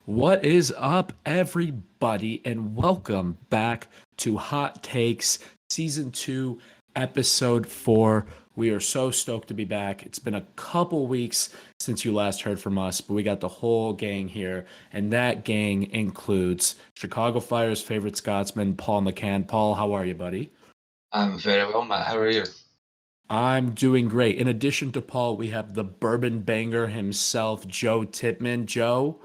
What is up, everybody, and welcome back to Hot Takes Season 2, Episode 4. We are so stoked to be back. It's been a couple weeks since you last heard from us, but we got the whole gang here, and that gang includes Chicago Fire's favorite Scotsman, Paul McCann. Paul, how are you, buddy? I'm very well, Matt. How are you? I'm doing great. In addition to Paul, we have the bourbon banger himself, Joe Titman. Joe,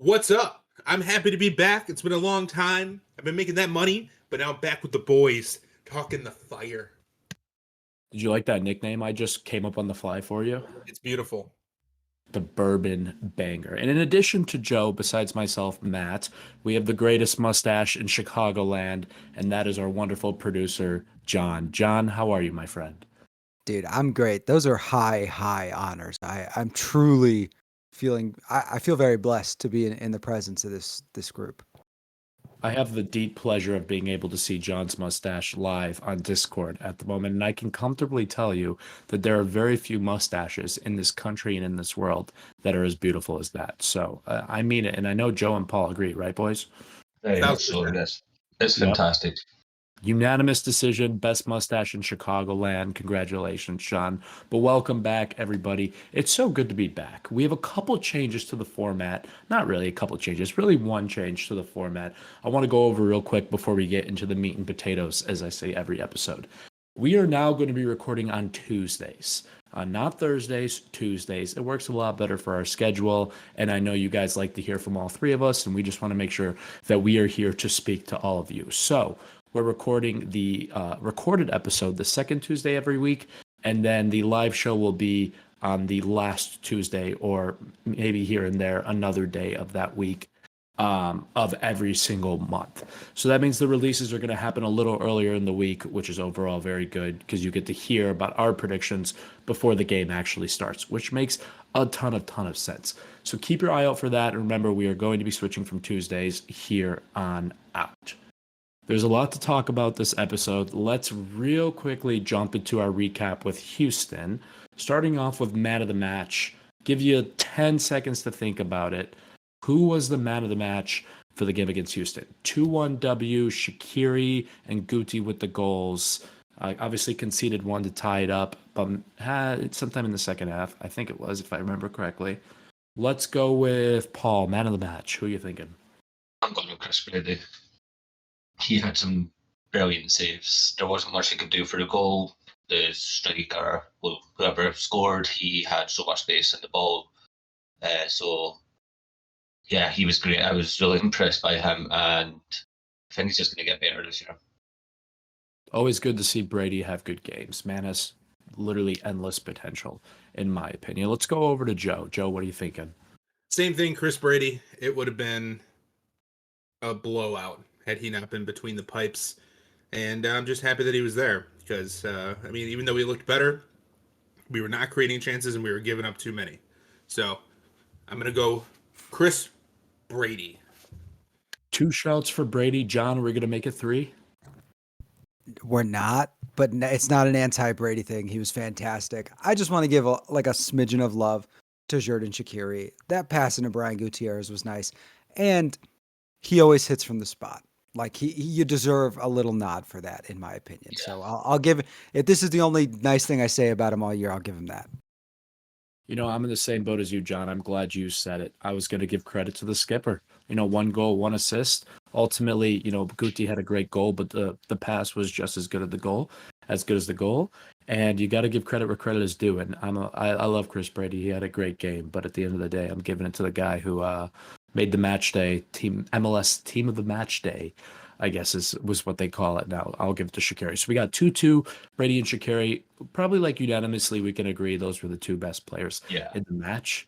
What's up? I'm happy to be back. It's been a long time. I've been making that money, but now I'm back with the boys, talking the fire. did you like that nickname I just came up on the fly for you? It's beautiful. The bourbon banger. And in addition to Joe, besides myself, Matt, we have the greatest mustache in Chicagoland, and that is our wonderful producer, John. John, how are you, my friend? Dude, I'm great. Those are high honors. I'm truly feeling. I feel very blessed to be in the presence of this group. I have the deep pleasure of being able to see John's mustache live on Discord at the moment, and I can comfortably tell you that there are very few mustaches in this country and in this world that are as beautiful as that. So I mean it, and I know Joe and Paul agree, right, boys? Very much so. 1,000%. It's Yep. fantastic. Unanimous decision, best mustache in Chicagoland. Congratulations, Sean. But welcome back, everybody. It's so good to be back. We have a couple changes to the format. Not really a couple changes, really one change to the format. I want to go over real quick before we get into the meat and potatoes, as I say every episode. We are now going to be recording on Tuesdays. Not Thursdays, Tuesdays. It works a lot better for our schedule. And I know you guys like to hear from all three of us, and we just want to make sure that we are here to speak to all of you. So, we're recording the recorded episode the second Tuesday every week, and then the live show will be on the last Tuesday, or maybe here and there another day of that week of every single month. So that means the releases are going to happen a little earlier in the week, which is overall very good because you get to hear about our predictions before the game actually starts, which makes a ton of sense. So keep your eye out for that. And remember, we are going to be switching from Tuesdays here on out. There's a lot to talk about this episode. Let's real quickly jump into our recap with Houston, starting off with man of the match. Give you 10 seconds to think about it. Who was the man of the match for the game against Houston? 2-1 W, Shaqiri and Guti with the goals. Obviously conceded one to tie it up, but had sometime in the second half. I think it was, if I remember correctly. Let's go with Paul, man of the match. Who are you thinking? I'm going with Chris Brady. He had some brilliant saves. There wasn't much he could do for the goal. The striker, whoever scored, he had so much space in the ball. Yeah, he was great. I was really impressed by him, and I think he's just going to get better this year. Always good to see Brady have good games. Man has literally endless potential, in my opinion. Let's go over to Joe. Joe, what are you thinking? Same thing, Chris Brady. It would have been a blowout had he not been between the pipes. And I'm just happy that he was there because, even though we looked better, we were not creating chances and we were giving up too many. So I'm going to go Chris Brady. 2 shouts for Brady. John, we're going to make it 3. We're not, but it's not an anti-Brady thing. He was fantastic. I just want to give a smidgen of love to Jordan Shaqiri. That pass into Brian Gutierrez was nice, and he always hits from the spot. Like you deserve a little nod for that, in my opinion. Yeah. So I'll give. If this is the only nice thing I say about him all year, I'll give him that. You know, I'm in the same boat as you, John. I'm glad you said it. I was going to give credit to the skipper. 1 goal, 1 assist. Ultimately, Guti had a great goal, but the pass was just as good as the goal. And you got to give credit where credit is due. And I love Chris Brady. He had a great game, but at the end of the day, I'm giving it to the guy who made the match day MLS team of the match day, I guess was what they call it now. I'll give it to Shaqiri. So we got 2-2, Brady and Shaqiri. Probably like unanimously, we can agree those were the 2 best players in the match.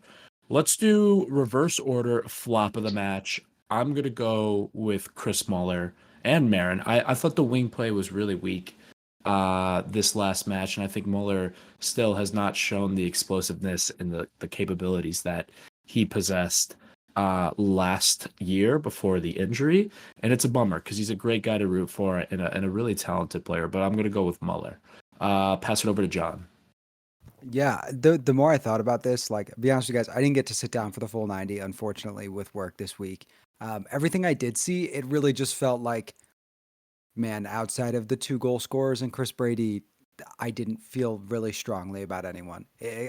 Let's do reverse order flop of the match. I'm going to go with Chris Muller and Marin. I thought the wing play was really weak this last match, and I think Muller still has not shown the explosiveness and the capabilities that he possessed last year before the injury, and it's a bummer because he's a great guy to root for and a really talented player, but I'm going to go with Muller. Pass it over to John. Yeah, the more I thought about this, like, be honest with you guys, I didn't get to sit down for the full 90, unfortunately, with work this week. Everything I did see, it really just felt like, man, outside of the 2 goal scorers and Chris Brady, I didn't feel really strongly about anyone.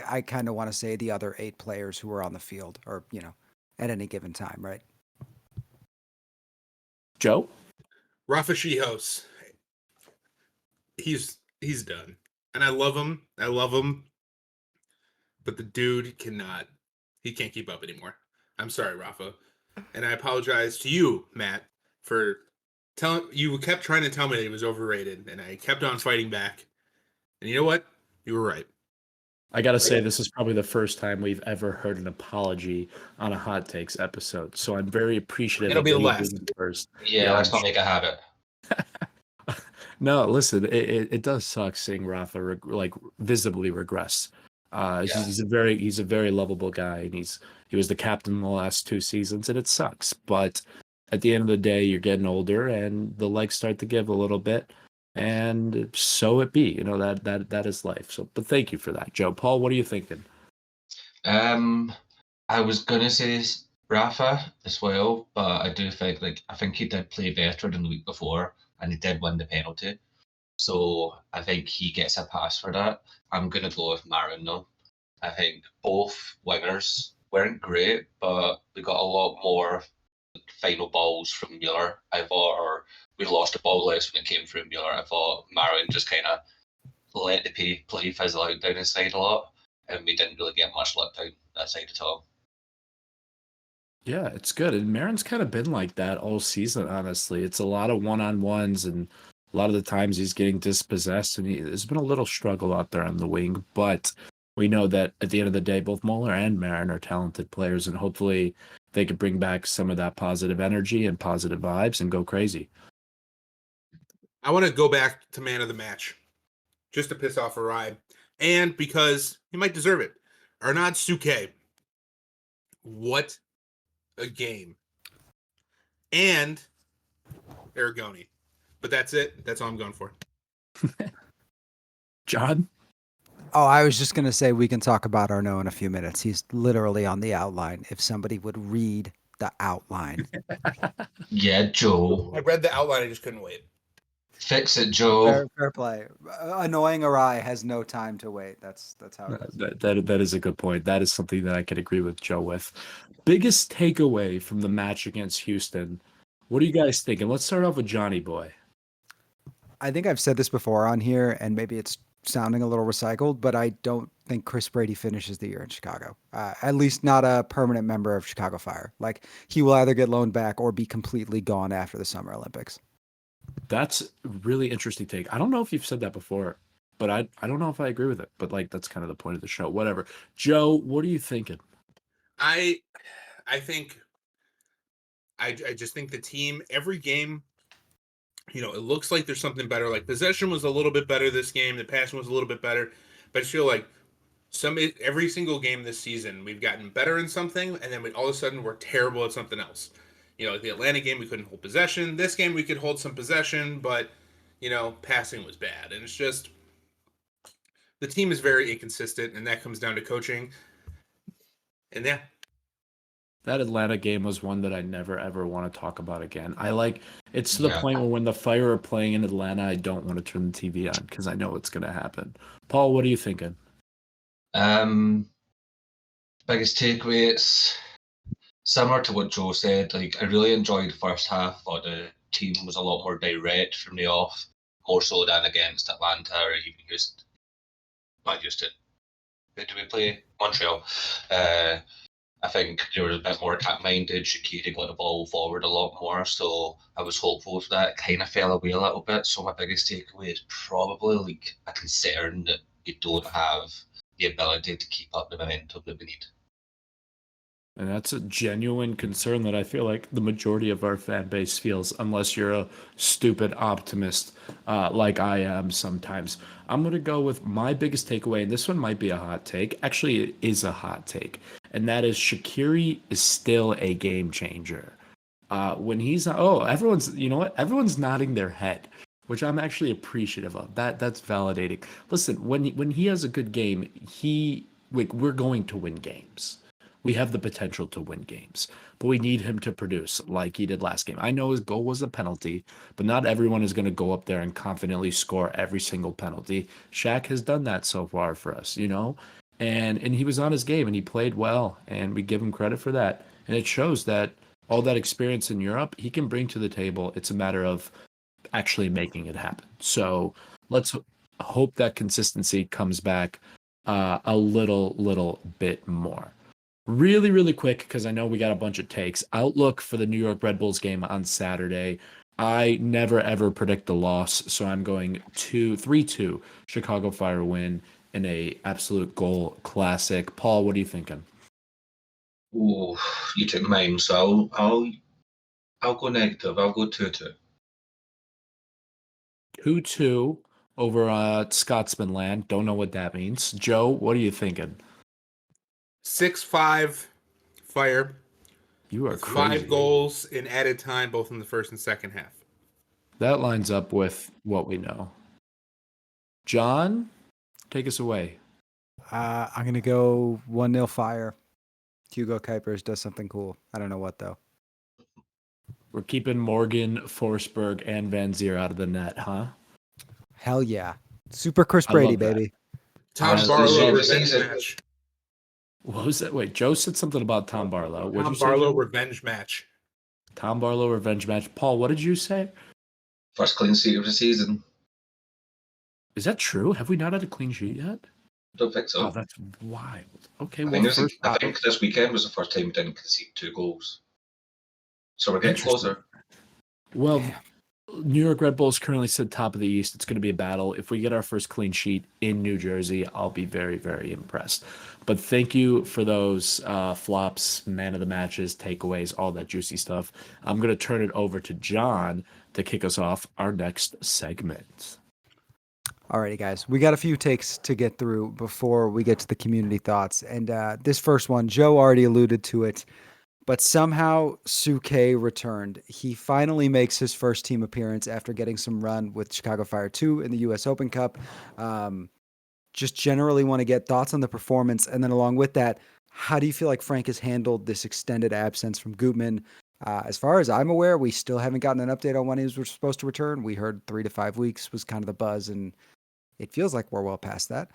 I kind of want to say the other 8 players who were on the field, or at any given time, right? Joe? Rafa Shihos, he's done, and I love him. I love him, but the dude cannot. He can't keep up anymore. I'm sorry, Rafa, and I apologize to you, Matt, for telling you kept trying to tell me that he was overrated, and I kept on fighting back. And you know what? You were right. I got to say, this is probably the first time we've ever heard an apology on a Hot Takes episode. So I'm very appreciative. It'll be the you last. being first. Yeah, let's not make a habit. No, listen, it does suck seeing Rafa visibly regress. He's a very lovable guy, and he was the captain in the last 2 seasons, and it sucks. But at the end of the day, you're getting older, and the legs start to give a little bit, and so it be. That is life. So, but thank you for that, Joe. Paul, what are you thinking? I was gonna say Rafa as well, but I do think I think he did play better than the week before, and he did win the penalty. So I think he gets a pass for that. I'm gonna go with Marin though. I think both wingers weren't great, but we got a lot more final balls from Mueller, I thought, or we lost the ball less when it came through Mueller. I thought Marin just kind of let the play fizzle out down his side a lot, and we didn't really get much luck down that side at all. Yeah, it's good. And Marin's kind of been like that all season, honestly. It's a lot of one-on-ones, and a lot of the times he's getting dispossessed, and there's been a little struggle out there on the wing. But we know that at the end of the day, both Mueller and Marin are talented players, and hopefully they could bring back some of that positive energy and positive vibes and go crazy. I want to go back to man of the match, just to piss off Arai, and because he might deserve it. Arnaud Suquet. What a game. And Aragoni. But that's it. That's all I'm going for. John? Oh, I was just going to say we can talk about Arnaud in a few minutes. He's literally on the outline. If somebody would read the outline. Yeah, Joe. I read the outline. I just couldn't wait. Fix it, Joe. Fair play. Annoying Arai has no time to wait. That's how it is. That is a good point. That is something that I could agree with Joe with. Biggest takeaway from the match against Houston. What are you guys thinking? Let's start off with Johnny Boy. I think I've said this before on here, and maybe it's sounding a little recycled, but I don't think Chris Brady finishes the year in Chicago. At least not a permanent member of Chicago Fire. Like, he will either get loaned back or be completely gone after the Summer Olympics. That's a really interesting take. I don't know if you've said that before, but I don't know if I agree with it. But that's kind of the point of the show. Whatever. Joe, what are you thinking? I think I just think the team, every game, it looks like there's something better. Like, possession was a little bit better this game. The passing was a little bit better. But I feel like every single game this season, we've gotten better in something, and then all of a sudden we're terrible at something else. The Atlanta game, we couldn't hold possession. This game, we could hold some possession, but, passing was bad. And it's just, the team is very inconsistent, and that comes down to coaching. And yeah. That Atlanta game was one that I never, ever want to talk about again. It's to the point where when the Fire are playing in Atlanta, I don't want to turn the TV on because I know what's going to happen. Paul, what are you thinking? Biggest takeaway, it's similar to what Joe said. I really enjoyed the first half. Thought the team was a lot more direct from the off, more so than against Atlanta or even Houston. Not Houston. Who do we play? Montreal. I think they were a bit more attack-minded. Shaqiri got the ball forward a lot more, so I was hopeful for that. It kind of fell away a little bit, so my biggest takeaway is probably a concern that you don't have the ability to keep up the momentum that we need. And that's a genuine concern that I feel like the majority of our fan base feels, unless you're a stupid optimist like I am sometimes. I'm going to go with my biggest takeaway, and this one might be a hot take. Actually, it is a hot take, and that is Shaqiri is still a game changer. When he's everyone's nodding their head which I'm actually appreciative of. That's validating. Listen, when he has a good game, we're going to win games. We have the potential to win games, but we need him to produce like he did last game. I know his goal was a penalty, but not everyone is going to go up there and confidently score every single penalty. Shaq has done that so far for us, and he was on his game and he played well, and we give him credit for that. And it shows that all that experience in Europe he can bring to the table. It's a matter of actually making it happen. So let's hope that consistency comes back a little bit more. Really, really quick, because I know we got a bunch of takes. Outlook for the New York Red Bulls game on Saturday. I never ever predict the loss, so I'm going 3-2 Chicago Fire win in a absolute goal classic. Paul, what are you thinking? Oh, you took mine, so I'll go negative. I'll go 2-2. 2-2 over Scotsman land. Don't know what that means. Joe, what are you thinking? 6-5 Fire. You are With crazy. 5 goals in added time, both in the first and second half. That lines up with what we know. John, take us away. I'm going to go 1-0 Fire. Hugo Kuipers does something cool. I don't know what, though. We're keeping Morgan, Forsberg, and Van Zier out of the net, huh? Hell yeah. Super Chris I Brady, love that. baby. Tom Uh, Barlow the revenge season- match. What was that? Wait, Joe said something about Tom Barlow. What did Tom you say? Barlow Joe? revenge match. Tom Barlow revenge match. Paul, what did you say? First clean sheet of the season. Is that true? Have we not had a clean sheet yet? Don't think so. Oh, that's wild. Okay, I well, think, first, this weekend was the first time we didn't concede 2 goals. So we're getting Interesting. closer. well, New York Red Bulls currently sit top of the East. It's going to be a battle. If we get our first clean sheet in New Jersey, I'll be very, very impressed. But thank you for those flops, man of the matches, takeaways, all that juicy stuff. I'm going to turn it over to John to kick us off our next segment. Alrighty, guys. We got a few takes to get through before we get to the community thoughts. And this first one, Joe already alluded to it, but somehow Suke returned. He finally makes his first team appearance after getting some run with Chicago Fire 2 in the U.S. Open Cup. Just generally want to get thoughts on the performance. And then along with that, how do you feel like Frank has handled this extended absence from Gutman? As far as I'm aware, we still haven't gotten an update on when he was supposed to return. We heard 3 to 5 weeks was kind of the buzz, and it feels like we're well past that.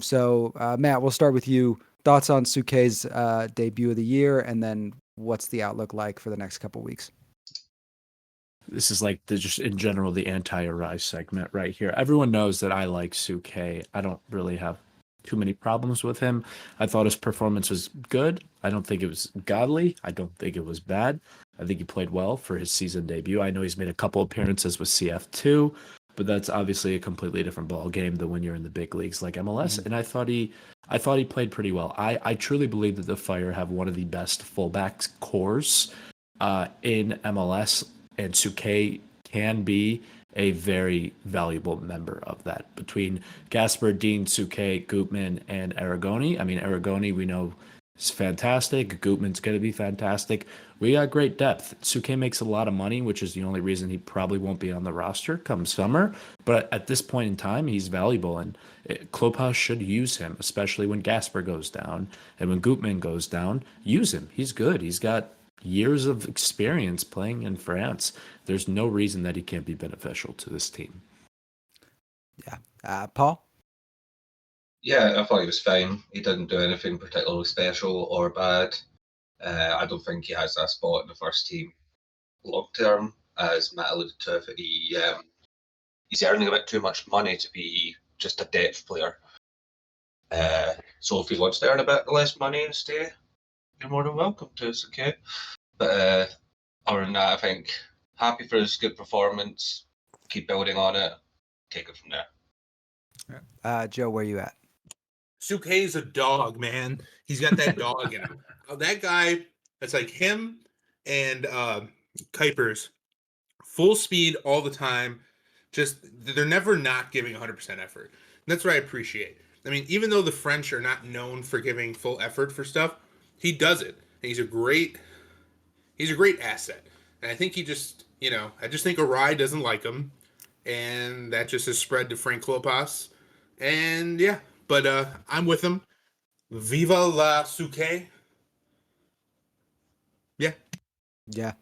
So Matt, we'll start with you. Thoughts on Suke's debut of the year, and then what's the outlook like for the next couple weeks? This is like just in general the anti-Arise segment right here. Everyone knows that I like Suke. I don't really have too many problems with him. I thought his performance was good. I don't think it was godly. I don't think it was bad. I think he played well for his season debut. I know he's made a couple appearances with CF2, but that's obviously a completely different ball game than when you're in the big leagues like MLS. Mhm. And I thought he played pretty well. I truly believe that the Fire have one of the best fullbacks cores in MLS, and Suke can be a very valuable member of that. Between Gasper, Dean, Suke, Gutman, and Aragoni. I mean, Aragoni we know is fantastic. Gutman's going to be fantastic. We got great depth. Suke makes a lot of money, which is the only reason he probably won't be on the roster come summer. But at this point in time, he's valuable, and Klopas should use him, especially when Gasper goes down and when Gutman goes down. Use him. He's good. He's got years of experience playing in France. There's no reason that he can't be beneficial to this team. Yeah. Paul? Yeah, I thought he was fine. He didn't do anything particularly special or bad. I don't think he has that spot in the first team long term, as Matt alluded to. He's earning a bit too much money to be just a depth player. So if he wants to earn a bit less money and stay, you're more than welcome to. It's okay. But other than that, I think happy for his good performance. Keep building on it. Take it from there. Joe, where you at? Suke's a dog, man. He's got that dog in him. That guy, that's like him and Kuipers, full speed all the time. Just, they're never not giving 100% effort. And that's what I appreciate. I mean, even though the French are not known for giving full effort for stuff, he does it. And he's a great asset. And I think he just, I just think Arai doesn't like him. and that just has spread to Frank Klopas. And yeah, but I'm with him. Viva la Suke. Yeah. Yeah.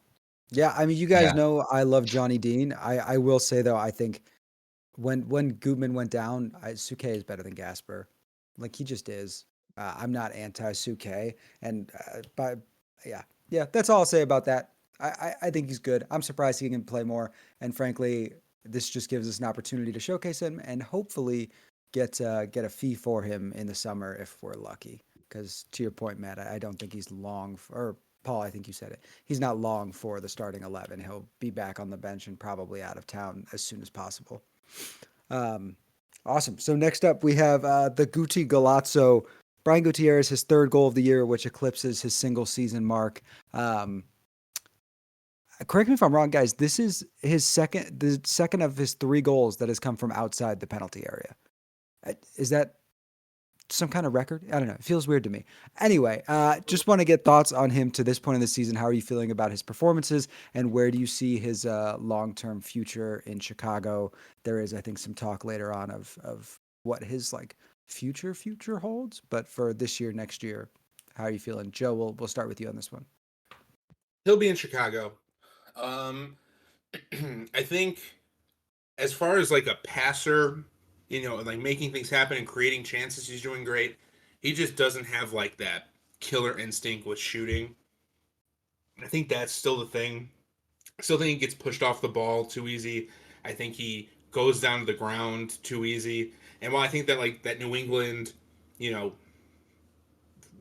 Yeah. I mean, you guys Yeah. know I love Johnny Dean. I will say though, I think when Gutman went down, Suke is better than Gasper. Like he just is. I'm not anti Suke, and but yeah, that's all I'll say about that. I think he's good. I'm surprised he can play more, and frankly, this just gives us an opportunity to showcase him and hopefully get a fee for him in the summer if we're lucky. Because to your point, Matt, I don't think he's long or Paul, I think you said it. He's not long for the starting 11. He'll be back on the bench and probably out of town as soon as possible. Awesome. So next up, we have the Guti Golazo. Brian Gutierrez, his third goal of the year, which eclipses his single season mark. Correct me if I'm wrong, guys. This is the second of his 3 goals that has come from outside the penalty area. Is that some kind of record? I don't know. It feels weird to me. Anyway, just want to get thoughts on him to this point in the season. How are you feeling about his performances, and where do you see his long-term future in Chicago? There is, I think, some talk later on of what his like future holds. But for this year, next year, how are you feeling, Joe? We'll start with you on this one. He'll be in Chicago. I think as far as like a passer, like making things happen and creating chances, he's doing great. He just doesn't have like that killer instinct with shooting. I think that's still the thing. I still think he gets pushed off the ball too easy. I think he goes down to the ground too easy. And while I think that like that New England, you know,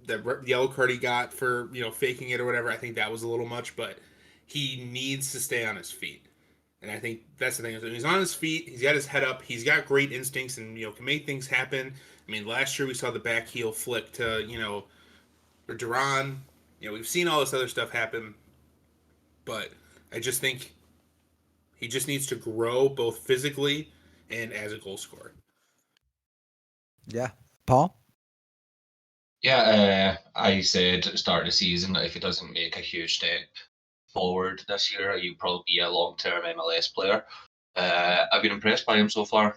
that yellow card he got for faking it or whatever, I think that was a little much. But he needs to stay on his feet. And I think that's the thing. He's on his feet. He's got his head up. He's got great instincts and can make things happen. I mean, last year we saw the back heel flick to or Duran. We've seen all this other stuff happen, but I just think he just needs to grow both physically and as a goal scorer. Yeah, Paul. Yeah, I said at the start of the season that if he doesn't make a huge step forward this year, he'll probably be a long-term MLS player. I've been impressed by him so far.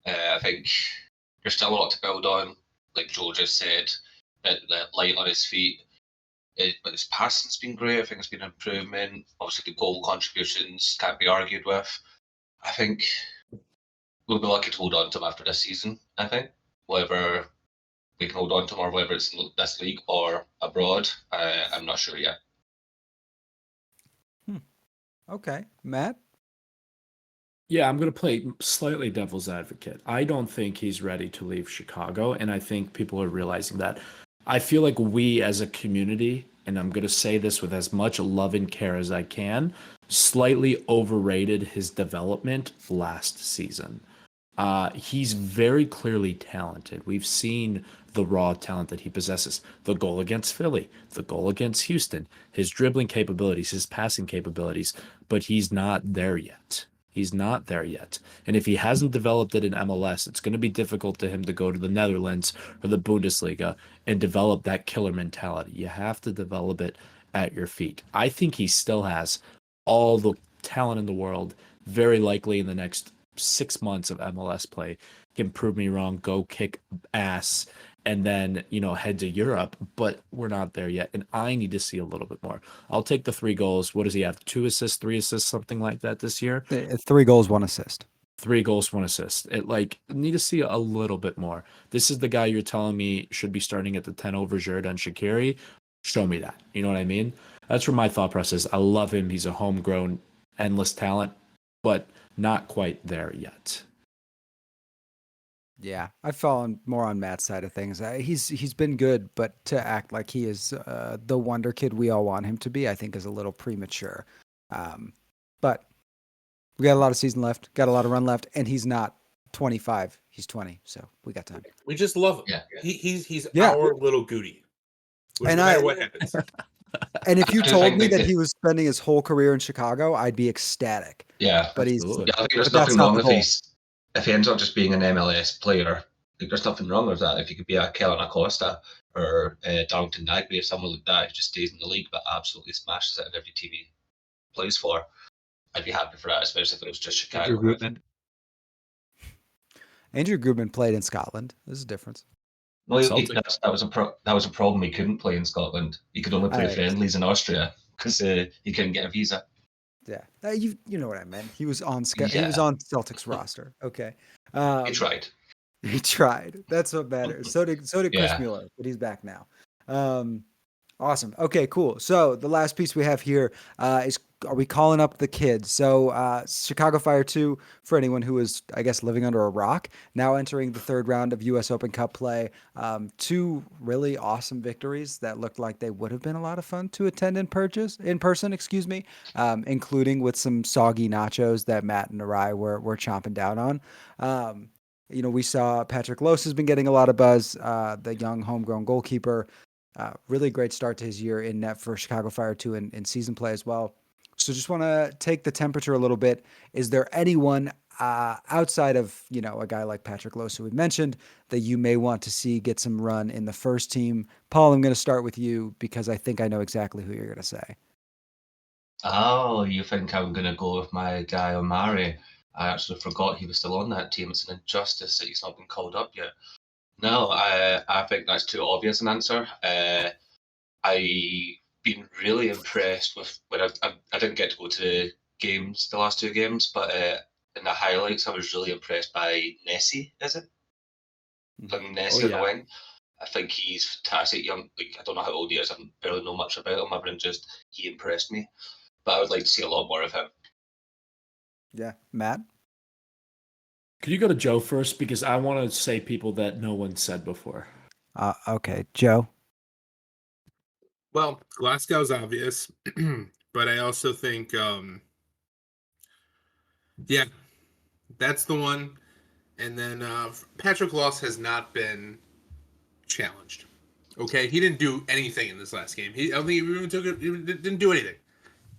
I think there's still a lot to build on. Like Joe just said, the light on his feet. But his passing's been great. I think it's been an improvement. Obviously, the goal contributions can't be argued with. I think we'll be lucky to hold on to him after this season. I think whether we can hold on to him or whether it's in this league or abroad, I'm not sure yet. Okay, Matt. Yeah, I'm going to play slightly devil's advocate. I don't think he's ready to leave Chicago, and I think people are realizing that. I feel like we as a community, and I'm going to say this with as much love and care as I can, slightly overrated his development last season. He's very clearly talented. We've seen the raw talent that he possesses. The goal against Philly, the goal against Houston, his dribbling capabilities, his passing capabilities, but he's not there yet. He's not there yet. And if he hasn't developed it in MLS, it's going to be difficult to him to go to the Netherlands or the Bundesliga and develop that killer mentality. You have to develop it at your feet. I think he still has all the talent in the world, very likely in the next 6 months of MLS play. Can prove me wrong, go kick ass, and then, head to Europe, but we're not there yet. And I need to see a little bit more. I'll take the 3 goals. What does he have? 2 assists, 3 assists, something like that this year? 3 goals, 1 assist. 3 goals, 1 assist. Need to see a little bit more. This is the guy you're telling me should be starting at the 10 over Jordan Shaqiri. Show me that. You know what I mean? That's where my thought process. I love him. He's a homegrown, endless talent, but not quite there yet. Yeah, I've fallen more on Matt's side of things. He's been good, but to act like he is the wonder kid we all want him to be, I think is a little premature. But we got a lot of season left, got a lot of run left, and he's not 25. He's 20, so we got time. We just love him. Yeah. He's our little Guti. No matter what happens. And if you told me that he was spending his whole career in Chicago, I'd be ecstatic. Yeah, but I think there's nothing wrong if he ends up just being an MLS player. I think there's nothing wrong with that. If he could be a Kellen Acosta or Darlington Nagbe or someone like that who just stays in the league but absolutely smashes it in every team he plays for, I'd be happy for that, especially if it was just Chicago. Andrew Grubman played in Scotland. There's a difference. No, Celtics. that was a problem. He couldn't play in Scotland. He could only play I- friendlies in Austria because he couldn't get a visa. Yeah, you know what I meant. He was on he was Yeah. on Celtics roster. Okay, He tried. he tried. That's what matters. So did Chris Yeah. Mueller, but he's back now. Awesome. Okay, cool. So the last piece we have here is, are we calling up the kids? So Chicago Fire 2, for anyone who is, I guess, living under a rock, now entering the third round of U.S. Open Cup play. 2 really awesome victories that looked like they would have been a lot of fun to attend in person, excuse me, including with some soggy nachos that Matt and Arai were chomping down on. We saw Patrick Lose has been getting a lot of buzz, the young homegrown goalkeeper. Really great start to his year in net for Chicago Fire 2 in season play as well. So just want to take the temperature a little bit. Is there anyone outside of, a guy like Patrick Lose, who we mentioned, that you may want to see get some run in the first team? Paul, I'm going to start with you because I think I know exactly who you're going to say. Oh, you think I'm going to go with my guy Omari? I actually forgot he was still on that team. It's an injustice that he's not been called up yet. No, I think that's too obvious an answer. I've been really impressed with when I didn't get to go to the games, the last 2 games, but in the highlights, I was really impressed by Nessie. Is it? Nessie on the wing. I think he's fantastic. Young, I don't know how old he is. I barely know much about him. Other than just he impressed me. But I would like to see a lot more of him. Yeah, Matt. Could you go to Joe first, because I want to say people that no one said before. Okay, Joe. Well, Glasgow's obvious, but I also think, yeah, that's the one. And then Patrick Loss has not been challenged. Okay, he didn't do anything in this last game. I don't think he even took it. He didn't do anything.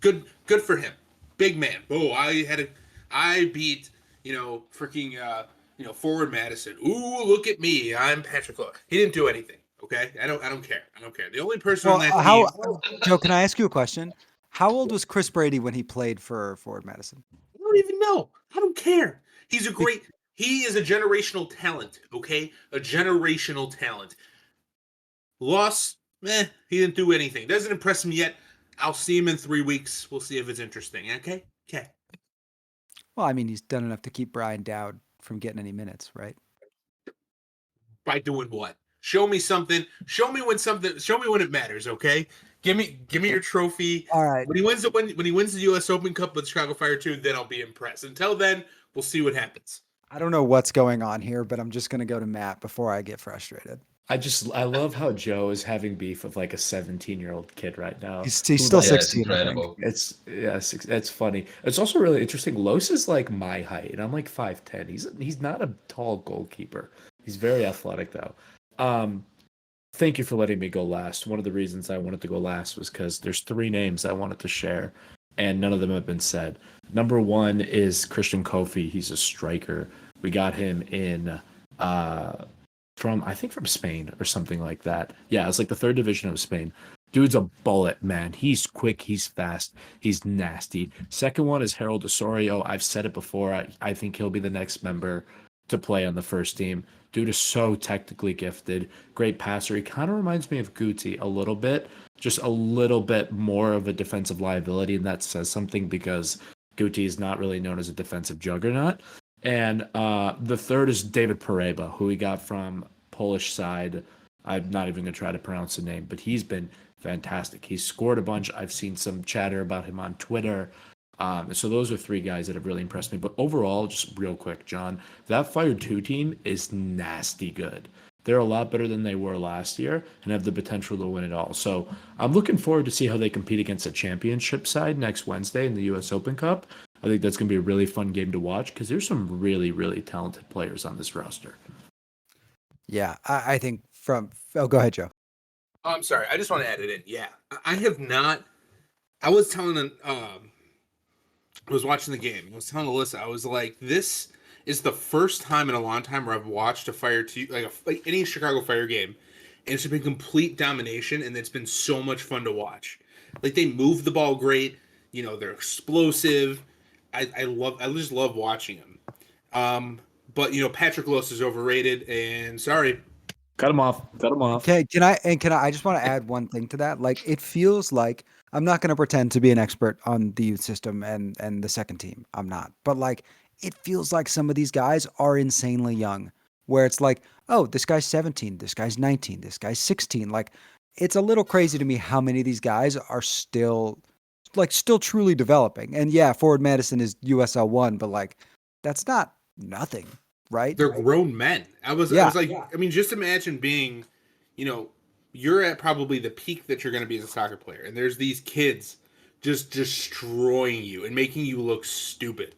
Good for him. Big man. Oh, I beat freaking forward Madison. Ooh, look at me. I'm Patrick Loss. He didn't do anything. Okay, I don't care. The only person on that team. Joe, can I ask you a question? How old was Chris Brady when he played for Forward Madison? I don't even know. I don't care. He is a generational talent, okay? A generational talent. Loss, he didn't do anything. Doesn't impress me yet. I'll see him in 3 weeks. We'll see if it's interesting, okay? Okay. Well, I mean, he's done enough to keep Brian Dowd from getting any minutes, right? By doing what? Show me something. Show me when it matters, okay? Give me your trophy. All right. When he wins the US Open Cup with Chicago Fire 2, then I'll be impressed. Until then, we'll see what happens. I don't know what's going on here, but I'm just going to go to Matt before I get frustrated. I love how Joe is having beef with like a 17-year-old kid right now. He's still Yeah, 16. it's incredible. It's funny. It's also really interesting. Lose is like my height, and I'm like 5'10". He's not a tall goalkeeper. He's very athletic though. Thank you for letting me go last. One of the reasons I wanted to go last was because there's 3 names I wanted to share, and none of them have been said. Number 1 is Christian Kofi. He's a striker. We got him in from Spain or something like that. Yeah, it's like the 3rd division of Spain. Dude's a bullet, man. He's quick, he's fast, he's nasty. Second one is Harold Osorio. I've said it before. I think he'll be the next member to play on the first team. Dude is so technically gifted, great passer. He kind of reminds me of Guti a little bit, just a little bit more of a defensive liability, and that says something because Guti is not really known as a defensive juggernaut. And the third is David Pareba, who we got from Polish side. I'm not even going to try to pronounce the name, but he's been fantastic. He's scored a bunch. I've seen some chatter about him on Twitter. So those are 3 guys that have really impressed me. But overall, just real quick, John, that Fire 2 team is nasty good. They're a lot better than they were last year and have the potential to win it all. So I'm looking forward to see how they compete against a championship side next Wednesday in the U.S. Open Cup. I think that's going to be a really fun game to watch because there's some really, really talented players on this roster. Yeah, I think go ahead, Joe. Oh, I'm sorry. I just want to add it in. Yeah, I have not. I was telling I was watching the game. I was telling Alyssa, I was like, this is the first time in a long time where I've watched a Fire 2, like any Chicago Fire game, and it's been complete domination, and it's been so much fun to watch. Like, they move the ball great. They're explosive. I just love watching them. but Patrick Lewis is overrated, and sorry. Cut him off. Cut him off. Okay, I just want to add one thing to that. Like, it feels like, I'm not going to pretend to be an expert on the youth system and the second team. I'm not. But like, it feels like some of these guys are insanely young, where it's like, oh, this guy's 17, this guy's 19, this guy's 16. Like, it's a little crazy to me how many of these guys are still truly developing. And yeah, Forward Madison is USL 1, but like, that's not nothing, right? They're grown men. I was like, I mean, just imagine being, you're at probably the peak that you're going to be as a soccer player, and there's these kids just destroying you and making you look stupid.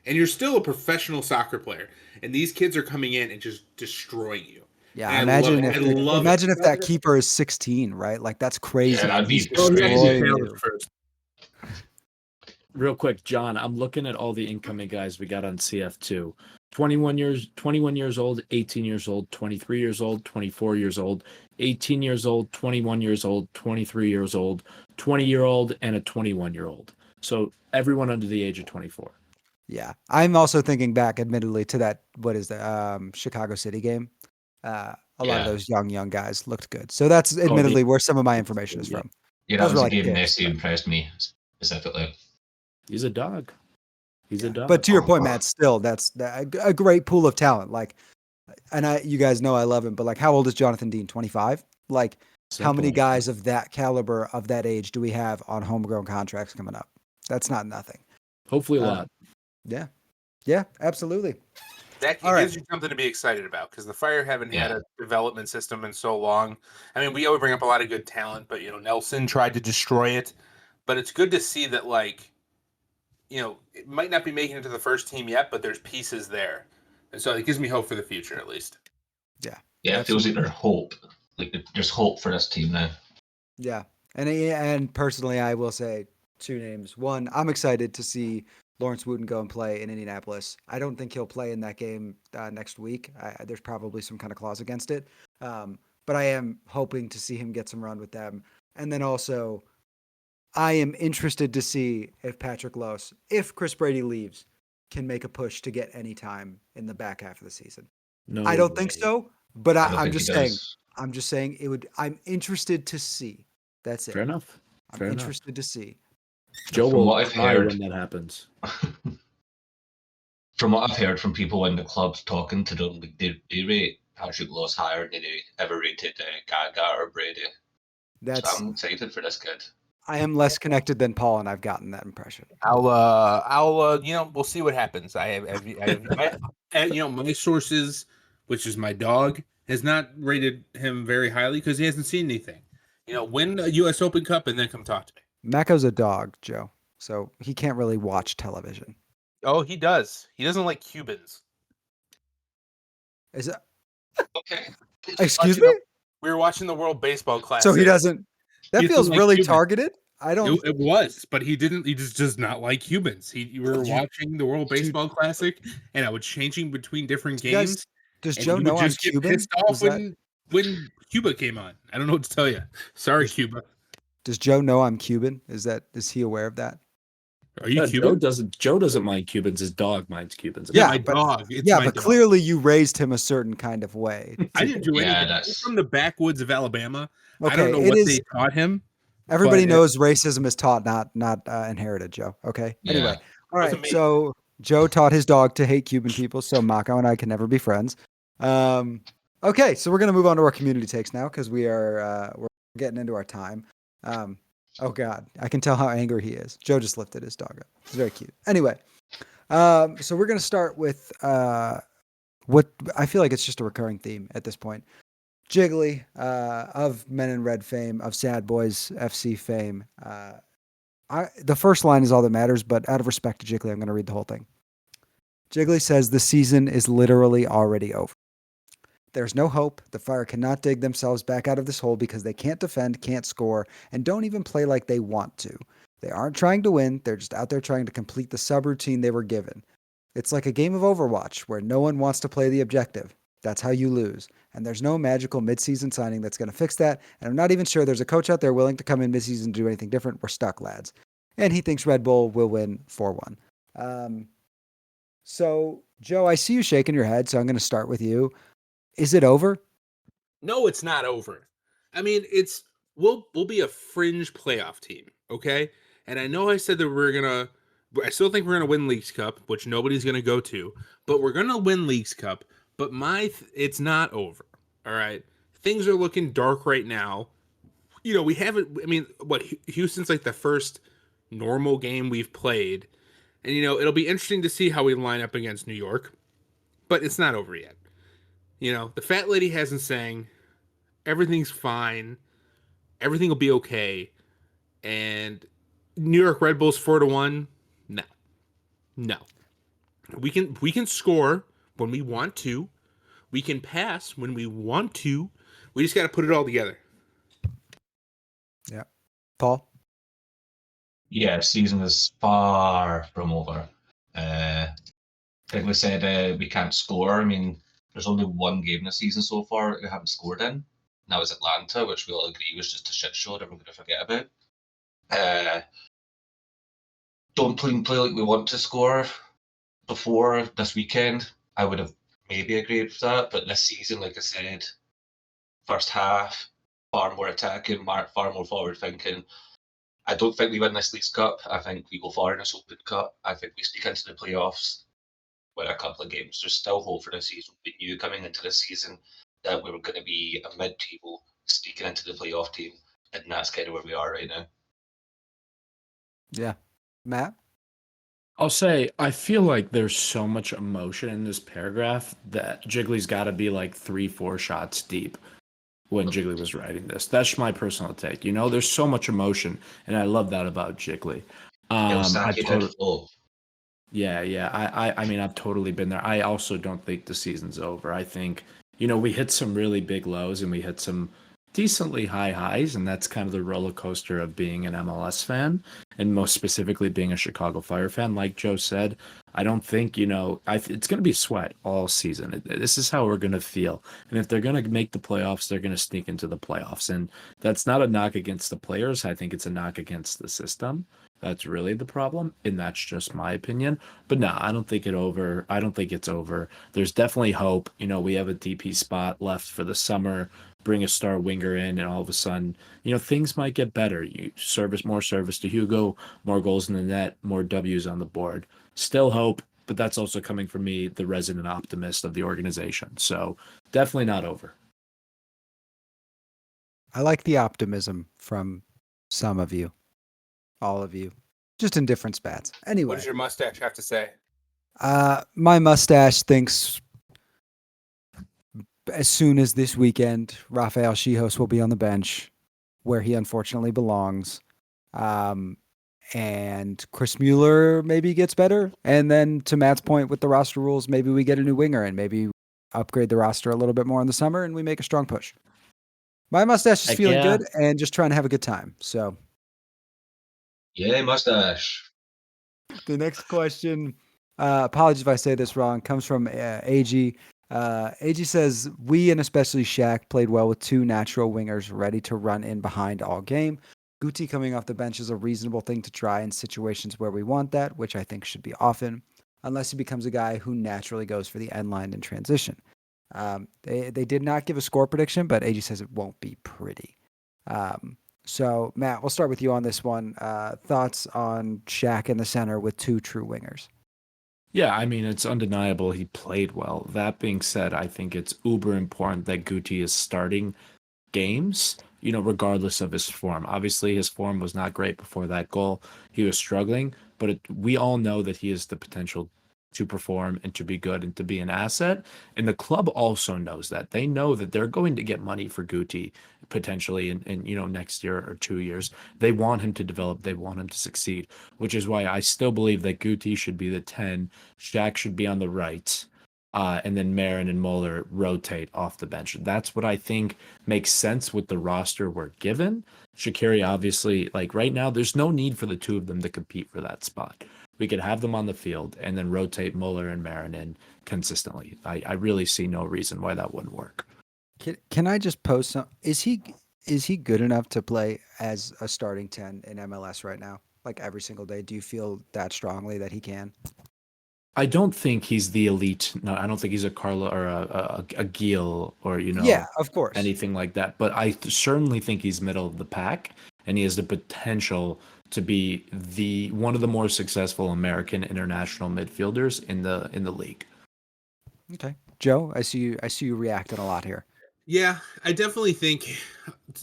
And you're still a professional soccer player, and these kids are coming in and just destroying you. Yeah, And imagine imagine if that keeper is 16, right? Like, that's crazy. Yeah, that'd be He's crazy. first. Real quick, John, I'm looking at all the incoming guys we got on CF2. 21 years old, 18 years old, 23 years old, 24 years old, 18 years old, 21 years old, 23 years old, 20-year-old, and a 21-year-old. So everyone under the age of 24. Yeah. I'm also thinking back, admittedly, to that, what is the Chicago City game. A lot of those young guys looked good. So that's admittedly where some of my information is from. Yeah, that Those was were a game kids, Messi impressed me specifically. He's a dog. He's a dog. But to your point, Matt, still, that's a great pool of talent. Like, and you guys know I love him, but like, how old is Jonathan Dean? 25? Like, how many guys of that caliber, of that age, do we have on homegrown contracts coming up? That's not nothing. Hopefully a lot. Yeah. Yeah, absolutely. That gives you something to be excited about, because the Fire haven't had a development system in so long. I mean, we always bring up a lot of good talent, but Nelson tried to destroy it. But it's good to see that, like, it might not be making it to the first team yet, but there's pieces there, and so it gives me hope for the future, at least. Yeah. Yeah, it feels like there's hope. Like, there's hope for this team now. Yeah, and personally, I will say two names. One, I'm excited to see Lawrence Wooten go and play in Indianapolis. I don't think he'll play in that game next week. There's probably some kind of clause against it. But I am hoping to see him get some run with them. And then also, I am interested to see if Patrick Lewis, if Chris Brady leaves, can make a push to get any time in the back half of the season. No, I don't think so, but I'm just saying it would. I'm interested to see. That's it. Fair enough. I'm interested to see. Joe From will what I've heard, when that happens. From what I've heard from people in the clubs talking to them, they rate Patrick Lewis higher than they ever rated Gaga or Brady. So I'm excited for this kid. I am less connected than Paul, and I've gotten that impression. I'll we'll see what happens. I have my sources, which is my dog, has not rated him very highly because he hasn't seen anything. Win a U.S. Open Cup and then come talk to me. Mako's a dog, Joe, so he can't really watch television. Oh, he does. He doesn't like Cubans. Is it? Okay. Excuse me? We were watching the World Baseball Classic. So he doesn't. That feels really targeted. I don't. It was, but he didn't. He just does not like Cubans. We were watching the World Baseball Classic, and I was changing between different games. Does Joe know I'm Cuban? Pissed off when Cuba came on. I don't know what to tell you. Sorry, Cuba. Does Joe know I'm Cuban? Is he aware of that? Are you Cuban? Joe doesn't mind Cubans. His dog minds Cubans. Yeah, my dog. But clearly you raised him a certain kind of way. I didn't do anything. He's from the backwoods of Alabama. Okay, I don't know what they taught him. Everybody knows racism is taught, not inherited, Joe. Okay. Yeah. Anyway, all right. So Joe taught his dog to hate Cuban people, so Mako and I can never be friends. Okay, so we're gonna move on to our community takes now because we're getting into our time. Oh God, I can tell how angry he is. Joe just lifted his dog up. It's very cute. Anyway, so we're gonna start with what I feel like it's just a recurring theme at this point. Jiggly, of Men in Red fame, of Sad Boys FC fame. The first line is all that matters, but out of respect to Jiggly, I'm going to read the whole thing. Jiggly says the season is literally already over. There's no hope. The Fire cannot dig themselves back out of this hole because they can't defend, can't score, and don't even play like they want to. They aren't trying to win. They're just out there trying to complete the subroutine they were given. It's like a game of Overwatch where no one wants to play the objective. That's how you lose. And there's no magical midseason signing that's going to fix that. And I'm not even sure there's a coach out there willing to come in midseason and do anything different. We're stuck, lads. And he thinks Red Bull will win 4-1. So Joe, I see you shaking your head, so I'm going to start with you. Is it over? No, it's not over. I mean, we'll be a fringe playoff team, okay? And I know I said that I still think we're gonna win Leagues Cup, which nobody's gonna go to, but we're gonna win Leagues Cup. But it's not over. All right, things are looking dark right now. We haven't. I mean, what Houston's like the first normal game we've played, and it'll be interesting to see how we line up against New York. But it's not over yet. The fat lady hasn't sang. Everything's fine. Everything will be okay. And New York Red Bulls 4-1. No, no. We can score when we want to. We can pass when we want to. We just got to put it all together. Yeah. Paul? Yeah, season is far from over. Like we said, we can't score. I mean, there's only one game this season so far that we haven't scored in. And that was Atlanta, which we all agree was just a shit show that we're going to forget about. Don't play like we want to score before this weekend. I would have maybe agreed with that, but this season, like I said, first half, far more attacking, far more forward thinking. I don't think we win this Leagues Cup. I think we go far in this Open Cup. I think we sneak into the playoffs with a couple of games. There's still hope for this season. We knew coming into this season that we were going to be a mid-table sneaking into the playoff team, and that's kind of where we are right now. Yeah. Matt? I'll say I feel like there's so much emotion in this paragraph that Jiggly's got to be like 3-4 shots deep when Jiggly was writing this. That's my personal take. There's so much emotion, and I love that about Jiggly. Yeah. I mean, I've totally been there. I also don't think the season's over. I think, we hit some really big lows and we hit some decently high highs, and that's kind of the roller coaster of being an MLS fan, and most specifically being a Chicago Fire fan. Like Joe said, I don't think, it's going to be sweat all season. This is how we're going to feel. And if they're going to make the playoffs, they're going to sneak into the playoffs. And that's not a knock against the players. I think it's a knock against the system. That's really the problem, and that's just my opinion. But no, I don't think it's over. There's definitely hope. We have a DP spot left for the summer. Bring a star winger in, and all of a sudden, things might get better. More service to Hugo, more goals in the net, more W's on the board. Still hope, but that's also coming from me, the resident optimist of the organization. So definitely not over. I like the optimism from some of you. All of you. Just in different spats. Anyway. What does your mustache have to say? My mustache thinks as soon as this weekend, Rafael Chihos will be on the bench, where he unfortunately belongs. And Chris Mueller maybe gets better. And then to Matt's point with the roster rules, maybe we get a new winger and maybe upgrade the roster a little bit more in the summer and we make a strong push. My mustache is feeling good and just trying to have a good time. So, yeah, mustache. The next question, apologies if I say this wrong, comes from AG. AG says, we and especially Shaq played well with two natural wingers ready to run in behind all game. Guti coming off the bench is a reasonable thing to try in situations where we want that, which I think should be often, unless he becomes a guy who naturally goes for the end line in transition. They did not give a score prediction, but AG says it won't be pretty. So, Matt, we'll start with you on this one. Thoughts on Shaq in the center with two true wingers? Yeah, I mean, it's undeniable he played well. That being said, I think it's uber important that Guti is starting games, regardless of his form. Obviously, his form was not great before that goal. He was struggling, but we all know that he has the potential to perform and to be good and to be an asset. And the club also knows that. They know that they're going to get money for Guti potentially in next year or 2 years. They want him to develop. They want him to succeed, which is why I still believe that Guti should be the 10. Shaq should be on the right. And then Marin and Mueller rotate off the bench. That's what I think makes sense with the roster we're given. Shaqiri, obviously, like right now, there's no need for the two of them to compete for that spot. We could have them on the field and then rotate Mueller and Marin in consistently. I really see no reason why that wouldn't work. Can I just pose some? Is he good enough to play as a starting 10 in MLS right now? Like every single day? Do you feel that strongly that he can? I don't think he's the elite. No, I don't think he's a Carla or a Gil or Yeah, of course. anything like that. But I certainly think he's middle of the pack, and he has the potential to be one of the more successful American international midfielders in the league. Okay, Joe, I see you reacting a lot here. Yeah, I definitely think,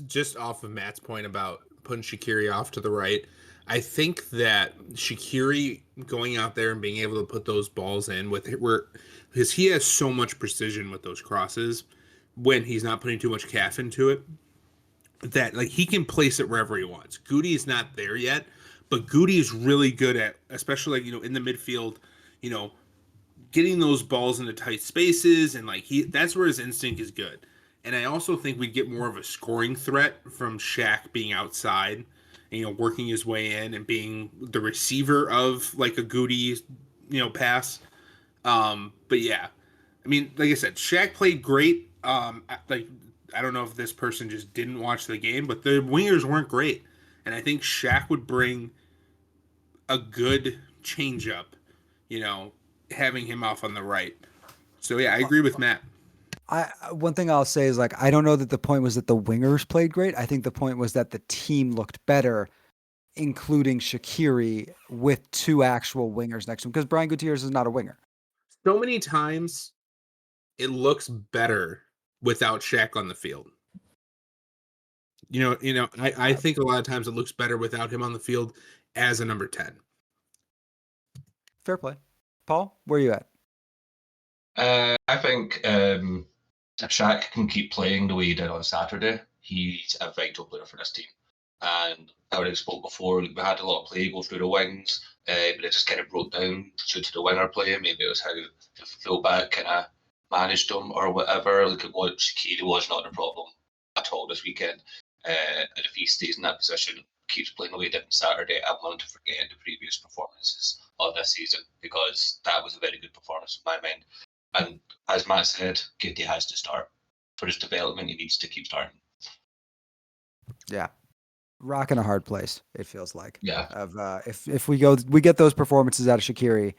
just off of Matt's point about putting Shaqiri off to the right, I think that Shaqiri going out there and being able to put those balls in because he has so much precision with those crosses when he's not putting too much calf into it, that like he can place it wherever he wants. Guti is not there yet, but Guti is really good at, especially like, in the midfield, getting those balls into tight spaces, and like that's where his instinct is good. And I also think we'd get more of a scoring threat from Shaq being outside and, working his way in and being the receiver of like a Guti, pass. But yeah, I mean, like I said, Shaq played great. Like, I don't know if this person just didn't watch the game, but the wingers weren't great. And I think Shaq would bring a good changeup, having him off on the right. So yeah, I agree with Matt. One thing I'll say is, like, I don't know that the point was that the wingers played great. I think the point was that the team looked better, including Shaqiri, with two actual wingers next to him, because Brian Gutierrez is not a winger. So many times it looks better without Shaq on the field. I think a lot of times it looks better without him on the field as a number 10. Fair play. Paul, where are you at? I think if Shaq can keep playing the way he did on Saturday, he's a vital player for this team. And I already spoke before, we had a lot of play go through the wings, but it just kind of broke down due to the winger play. Maybe it was how the fullback kind of managed them or whatever. Like, Shaqiri was not the problem at all this weekend. And if he stays in that position, keeps playing the way he did on Saturday, I'm willing to forget the previous performances of this season, because that was a very good performance in my mind. And as Matt said, Guti has to start. For his development, he needs to keep starting. Yeah. Rock in a hard place, it feels like. Yeah. If we get those performances out of Shaqiri,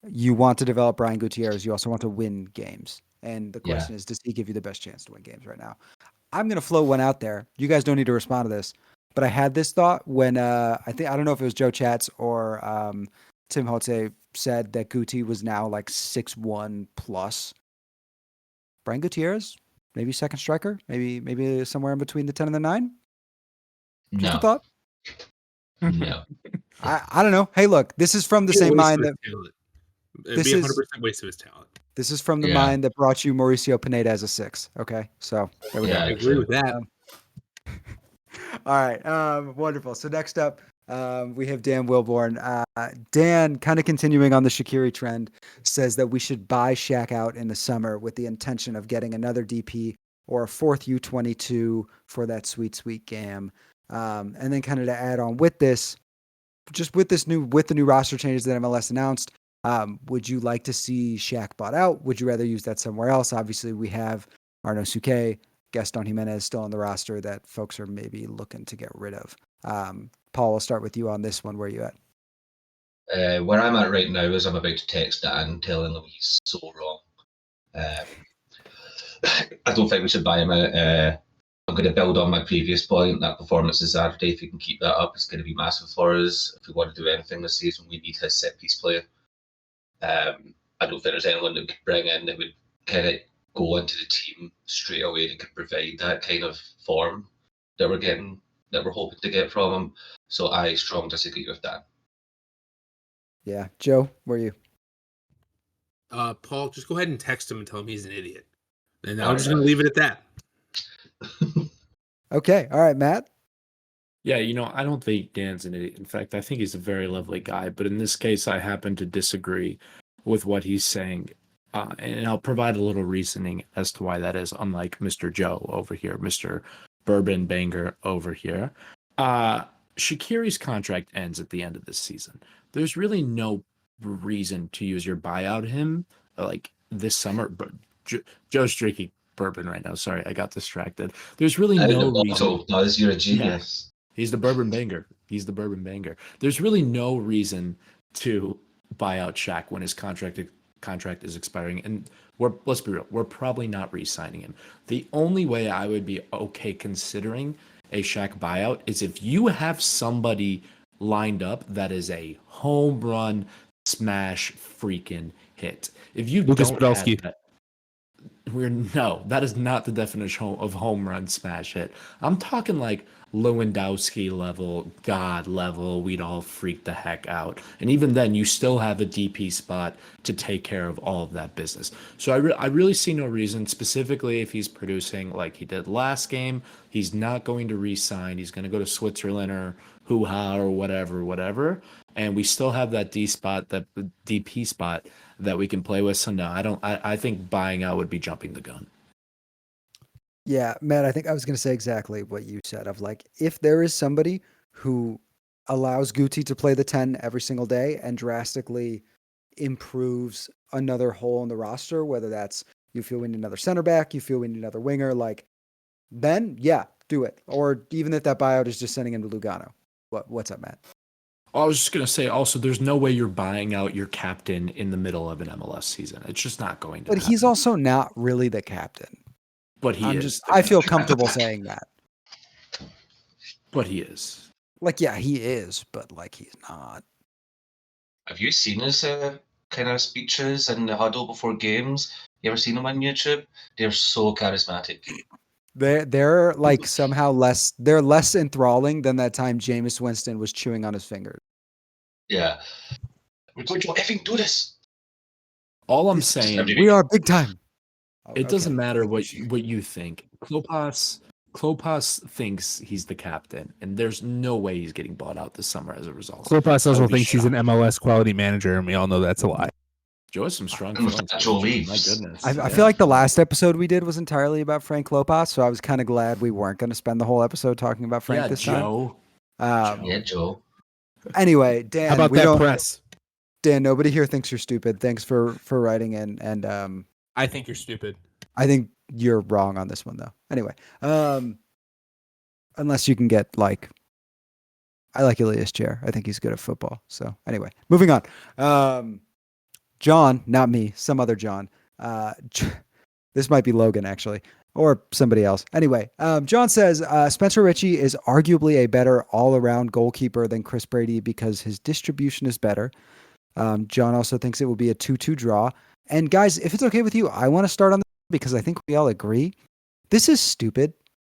you want to develop Brian Gutierrez, you also want to win games. And the question is, does he give you the best chance to win games right now? I'm going to float one out there. You guys don't need to respond to this, but I had this thought when I don't know if it was Joe Chats or Tim Hotze said that Guti was now like 6'1" plus. Brian Gutierrez, maybe second striker, maybe somewhere in between the 10 and the 9. Just a thought. No. I don't know. Hey, look, this is from the same mind that It'd be 100% waste of his talent. This is from the mind that brought you Mauricio Pineda as a 6. Okay, so there we go. I agree with that. All right, wonderful. So next up, we have Dan Wilborn. Dan, kind of continuing on the Shaqiri trend, says that we should buy Shaq out in the summer with the intention of getting another DP or a fourth U22 for that sweet GAM. And then kind of to add on with this, just with the new roster changes that MLS announced, would you like to see Shaq bought out? Would you rather use that somewhere else? Obviously, we have Arno Suke, Gaston Jimenez still on the roster that folks are maybe looking to get rid of. Paul, we'll start with you on this one. Where are you at? Where I'm at right now is I'm about to text Dan telling him he's so wrong. I don't think we should buy him out. I'm going to build on my previous point. That performance on Saturday, if we can keep that up, it's going to be massive for us. If we want to do anything this season, we need his set-piece play. I don't think there's anyone that we could bring in that would kind of go into the team straight away that could provide that kind of form that we're hoping to get from him. So I strongly disagree with that. Yeah. Joe, where are you? Paul, just go ahead and text him and tell him he's an idiot. And I'm just going to leave it at that. Okay. All right, Matt. Yeah, I don't think Dan's an idiot. In fact, I think he's a very lovely guy. But in this case, I happen to disagree with what he's saying. And I'll provide a little reasoning as to why that is, unlike Mr. Joe over here, Mr. Bourbon Banger over here. Shaqiri's contract ends at the end of this season. There's really no reason to use your buyout him like this summer. But Joe's drinking bourbon right now. Sorry, I got distracted. There's really no reason. You're a genius. Yeah, he's the bourbon banger. There's really no reason to buy out Shaq when his contract is expiring. And let's be real, we're probably not re-signing him. The only way I would be okay considering a Shaq buyout is if you have somebody lined up that is a home run smash freaking hit. If you Lucas don't Podolski. have that, that is not the definition of home run smash hit. I'm talking like Lewandowski level, God level. We'd all freak the heck out, and even then, you still have a DP spot to take care of all of that business. So I really see no reason, specifically if he's producing like he did last game. He's not going to re-sign. He's going to go to Switzerland or hoo-ha or whatever. And we still have that that DP spot that we can play with. So no, I think buying out would be jumping the gun. Yeah, Matt, I think I was going to say exactly what you said of like, if there is somebody who allows Guti to play the 10 every single day and drastically improves another hole in the roster, whether that's you feel we need another center back, you feel we need another winger, like then yeah, do it. Or even if that buyout is just sending him to Lugano. What's up, Matt? I was just going to say also, there's no way you're buying out your captain in the middle of an MLS season. It's just not going to But happen. he's also not really the captain. But he is. I feel comfortable saying that. But he is. Like, yeah, he is, but like he's not. Have you seen his kind of speeches in the huddle before games? You ever seen them on YouTube? They're so charismatic. They're like somehow less enthralling than that time Jameis Winston was chewing on his fingers. Yeah. We're going to effing do this. All I'm saying, we are big time. It doesn't matter what you think. Klopas thinks he's the captain, and there's no way he's getting bought out this summer as a result. Klopas also thinks he's an MLS quality manager, and we all know that's a lie. Joe has some strong Those feelings. natural leaves. My goodness. I feel like the last episode we did was entirely about Frank Klopas, so I was kind of glad we weren't going to spend the whole episode talking about Frank this time. Yeah, Joe. Anyway, Dan, How about that press? Dan, nobody here thinks you're stupid. Thanks for writing in, and I think you're stupid. I think you're wrong on this one, though. Anyway, unless you can get like, I like Elias Chair. I think he's good at football. So anyway, moving on. John, not me, some other John. This might be Logan actually, or somebody else. Anyway, John says Spencer Ritchie is arguably a better all-around goalkeeper than Chris Brady because his distribution is better. John also thinks it will be a 2-2 draw. And guys, if it's okay with you, I want to start on this because I think we all agree. This is stupid.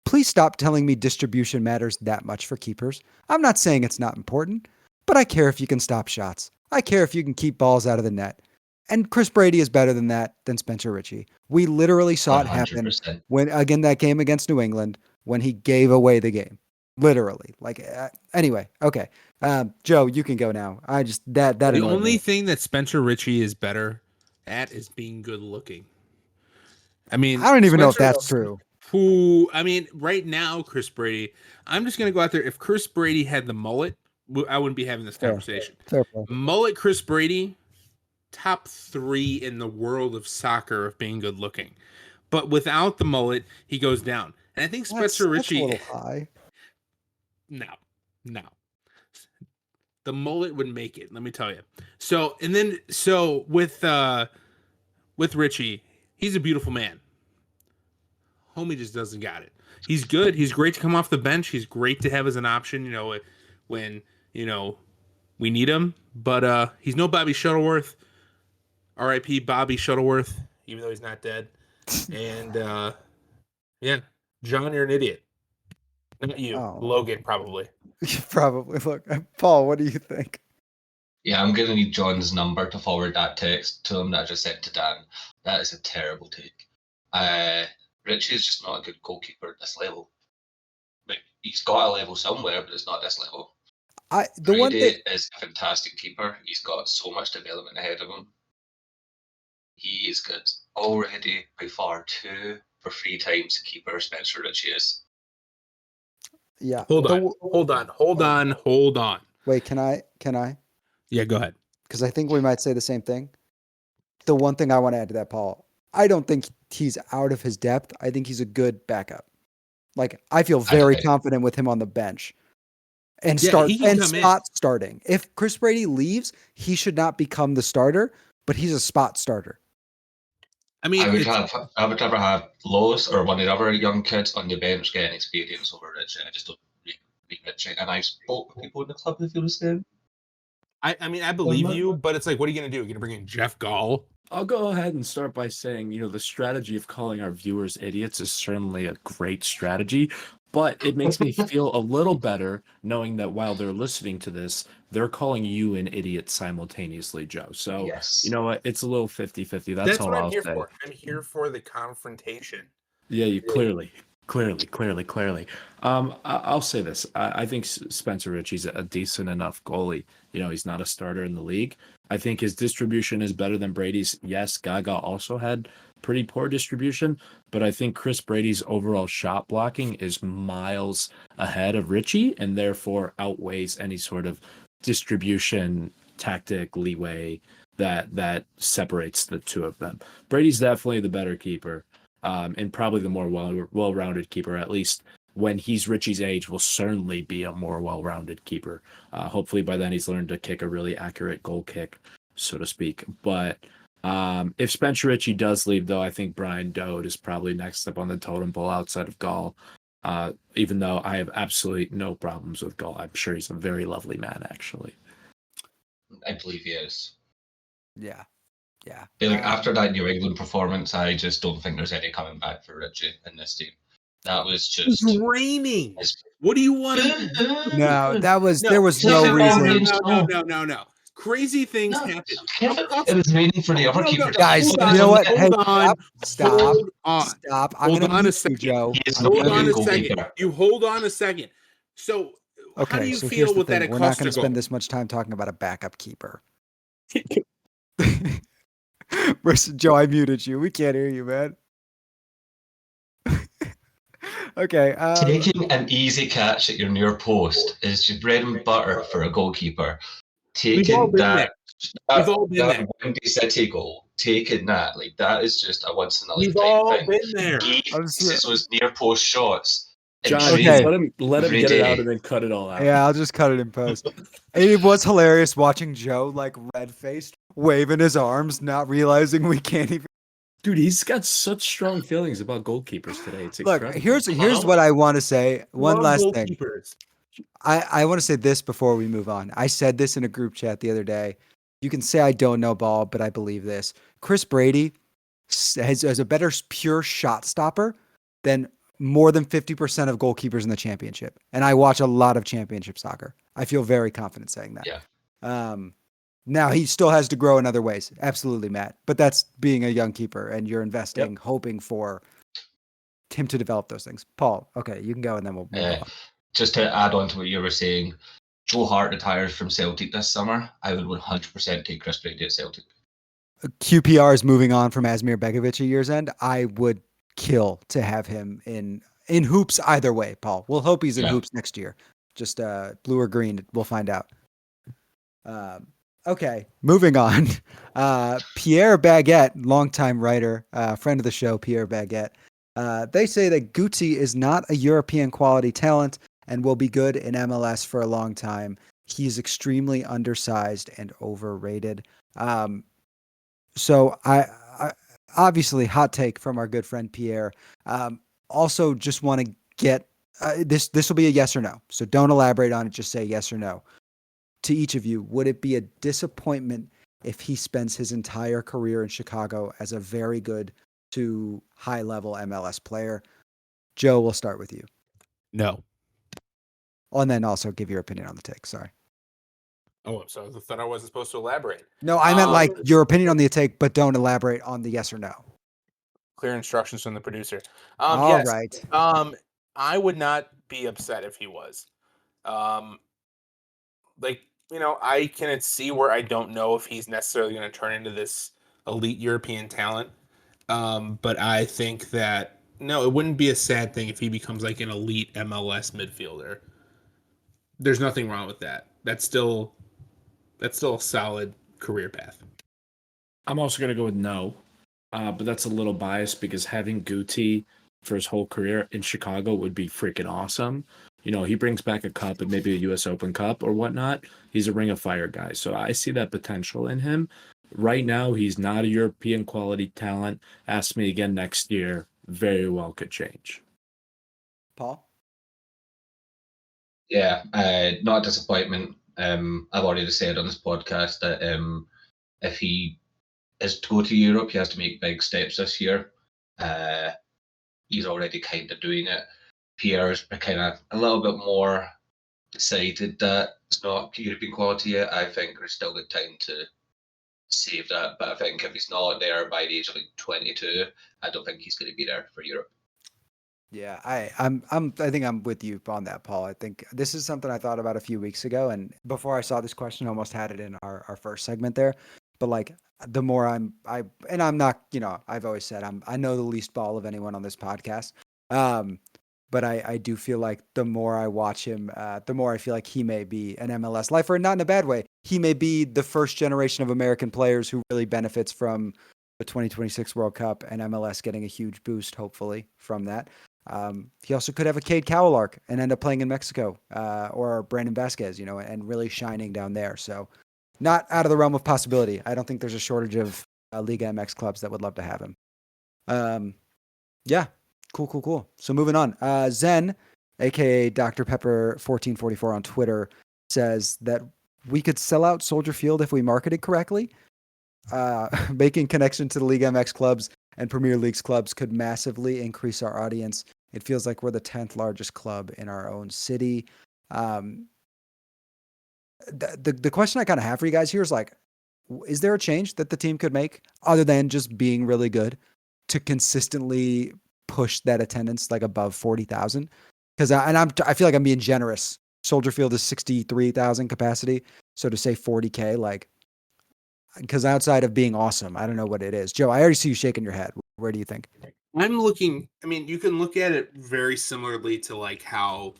Please stop telling me distribution matters that much for keepers. I'm not saying it's not important, but I care if you can stop shots. I care if you can keep balls out of the net. And Chris Brady is better than that than Spencer Ritchie. We literally saw it happen 100%. when, again, that game against New England, when he gave away the game. Literally. Like, anyway, okay. Joe, you can go now. That The annoyed only me. thing that Spencer Ritchie is better at is being good looking. I mean, I don't even know if Spencer- that's true. Right now, Chris Brady, I'm just going to go out there. If Chris Brady had the mullet, I wouldn't be having this Fair. conversation. Fair point. Mullet Chris Brady, top 3 in the world of soccer of being good looking. But without the mullet, he goes down. And I think Spencer That's Ritchie. a little high. No. The mullet would make it, let me tell you. So with Richie, he's a beautiful man. Homie just doesn't got it. He's good. He's great to come off the bench. He's great to have as an option, when, we need him. But he's no Bobby Shuttleworth. R.I.P. Bobby Shuttleworth, even though he's not dead. And, yeah, John, you're an idiot. Not you. Oh. Logan, probably. Probably. Look, Paul, what do you think? Yeah, I'm going to need John's number to forward that text to him that I just sent to Dan. That is a terrible take. Richie is just not a good goalkeeper at this level. Like, he's got a level somewhere, but it's not this level. Brady is a fantastic keeper. He's got so much development ahead of him. He is good. Already by far 2 for 3 times the keeper Spencer Ritchie is. Yeah. Hold on. Wait, can I? Yeah, go ahead. Because I think we might say the same thing. The one thing I want to add to that, Paul, I don't think he's out of his depth. I think he's a good backup. Like, I feel very confident with him on the bench. and Yeah, start he can and come in. spot starting. If Chris Brady leaves, he should not become the starter, but he's a spot starter. I mean, I would rather have Lowe's or one of the other young kids on the bench getting experience over Richie. I just don't read Richie. And I've spoke with people in the club that feel the same. I mean, I believe you, but it's like, what are you going to do? You're going to bring in Jeff Gall? I'll go ahead and start by saying, the strategy of calling our viewers idiots is certainly a great strategy, but it makes me feel a little better knowing that while they're listening to this, they're calling you an idiot simultaneously, Joe. So, Yes. you know what? It's a little 50-50. That's all what I'm I'll here say. for. I'm here for the confrontation. Yeah, you clearly. I'll say this. I think Spencer Ritchie's a decent enough goalie. He's not a starter in the league. I think his distribution is better than Brady's. Yes, Gaga also had pretty poor distribution, but I think Chris Brady's overall shot blocking is miles ahead of Ritchie and therefore outweighs any sort of distribution tactic leeway that separates the two of them. Brady's definitely the better keeper. And probably the more well-rounded keeper, at least when he's Richie's age, will certainly be a more well-rounded keeper. Hopefully by then he's learned to kick a really accurate goal kick, so to speak. But if Spencer Ritchie does leave, though, I think Brian Dode is probably next up on the totem pole outside of Gall. Even though I have absolutely no problems with Gall. I'm sure he's a very lovely man, actually. I believe he is. Yeah. Yeah. After that New England performance, I just don't think there's any coming back for Richie in this team. That was just It's raining. What do you want to do? No, there was no reason. No. Crazy things happen. It was raining for the other keeper. Guys, Hold you know what? Hold Hey, on. Stop. Hold on. Stop. I'm Hold going to on a mute you, second. Joe. He is Hold not on a a good second. goalkeeper. You hold on a second. So, how do Okay, you so feel here's the with that thing. We're not going to Acosta spend goal? this much time talking about a backup keeper. Joe, I muted you. We can't hear you, man. Okay. Taking an easy catch at your near post is your bread and butter for a goalkeeper. We've all Taking been that, there. We've all been that there. Windy City goal, taking that, that is just a once in a We've lifetime all thing. been there. This was near post shots. John, Okay. let him every get it day. out and then cut it all out. Yeah, I'll just cut it in post. It was hilarious watching Joe red-faced, waving his arms, not realizing we can't even. Dude, he's got such strong feelings about goalkeepers today. It's Look, incredible. here's what I want to say. One Love last thing. goalkeepers. I want to say this before we move on. I said this in a group chat the other day. You can say I don't know ball, but I believe this. Chris Brady has a better pure shot stopper than more than 50% of goalkeepers in the championship. And I watch a lot of championship soccer. I feel very confident saying that. Yeah. Now he still has to grow in other ways. Absolutely, Matt. But that's being a young keeper and you're investing, hoping for him to develop those things. Paul, okay, you can go and then we'll move on. Just to add on to what you were saying, Joe Hart retires from Celtic this summer. I would 100% take Chris Brady at Celtic. QPR is moving on from Asmir Begovic at year's end. I would kill to have him in hoops either way, Paul. We'll hope he's in hoops next year. Just blue or green, we'll find out. Okay, moving on. Pierre Baguette, longtime writer, friend of the show, Pierre Baguette. They say that Guti is not a European quality talent and will be good in MLS for a long time. He's extremely undersized and overrated. So I obviously hot take from our good friend Pierre. Also, just want to get this. This will be a yes or no. So don't elaborate on it. Just say yes or no. To each of you, would it be a disappointment if he spends his entire career in Chicago as a very good to high-level MLS player? Joe, we'll start with you. No. Oh, and then also give your opinion on the take. Sorry. Oh, so I thought I wasn't supposed to elaborate. No, I meant your opinion on the take, but don't elaborate on the yes or no. Clear instructions from the producer. All yes. right. I would not be upset if he was. I can see where I don't know if he's necessarily going to turn into this elite European talent. But I think that, no, it wouldn't be a sad thing if he becomes like an elite MLS midfielder. There's nothing wrong with that. That's still a solid career path. I'm also going to go with no, but that's a little biased because having Guti for his whole career in Chicago would be freaking awesome. he brings back a cup and maybe a U.S. Open Cup or whatnot. He's a Ring of Fire guy. So I see that potential in him. Right now, he's not a European quality talent. Ask me again next year. Very well could change. Paul? Yeah, not a disappointment. I've already said on this podcast that if he is to go to Europe, he has to make big steps this year. He's already kind of doing it. Pierre's kind of a little bit more decided that it's not European quality yet. I think there's still good time to save that, but I think if he's not there by the age of like 22, I don't think he's going to be there for Europe. Yeah, I think I'm with you on that, Paul. I think this is something I thought about a few weeks ago, and before I saw this question, I almost had it in our first segment there. But like the more I'm not, I've always said I know the least ball of anyone on this podcast. But I do feel like the more I watch him, the more I feel like he may be an MLS lifer, not in a bad way. He may be the first generation of American players who really benefits from the 2026 World Cup and MLS getting a huge boost, hopefully, from that. He also could have a Cade Cowell-Lark and end up playing in Mexico, or Brandon Vasquez, and really shining down there. So not out of the realm of possibility. I don't think there's a shortage of Liga MX clubs that would love to have him. Yeah, cool. So moving on. Zen, aka Dr. Pepper 1444 on Twitter, says that we could sell out Soldier Field if we marketed correctly. Making connection to the Liga MX clubs and Premier Leagues clubs could massively increase our audience. It feels like we're the 10th largest club in our own city. The question I kind of have for you guys here is like, is there a change that the team could make other than just being really good to consistently push that attendance like above 40,000? Because I feel like I'm being generous. Soldier Field is 63,000 capacity, so to say 40K, like, because outside of being awesome, I don't know what it is. Joe, I already see you shaking your head. Where do you think? I'm looking. I mean, you can look at it very similarly to like how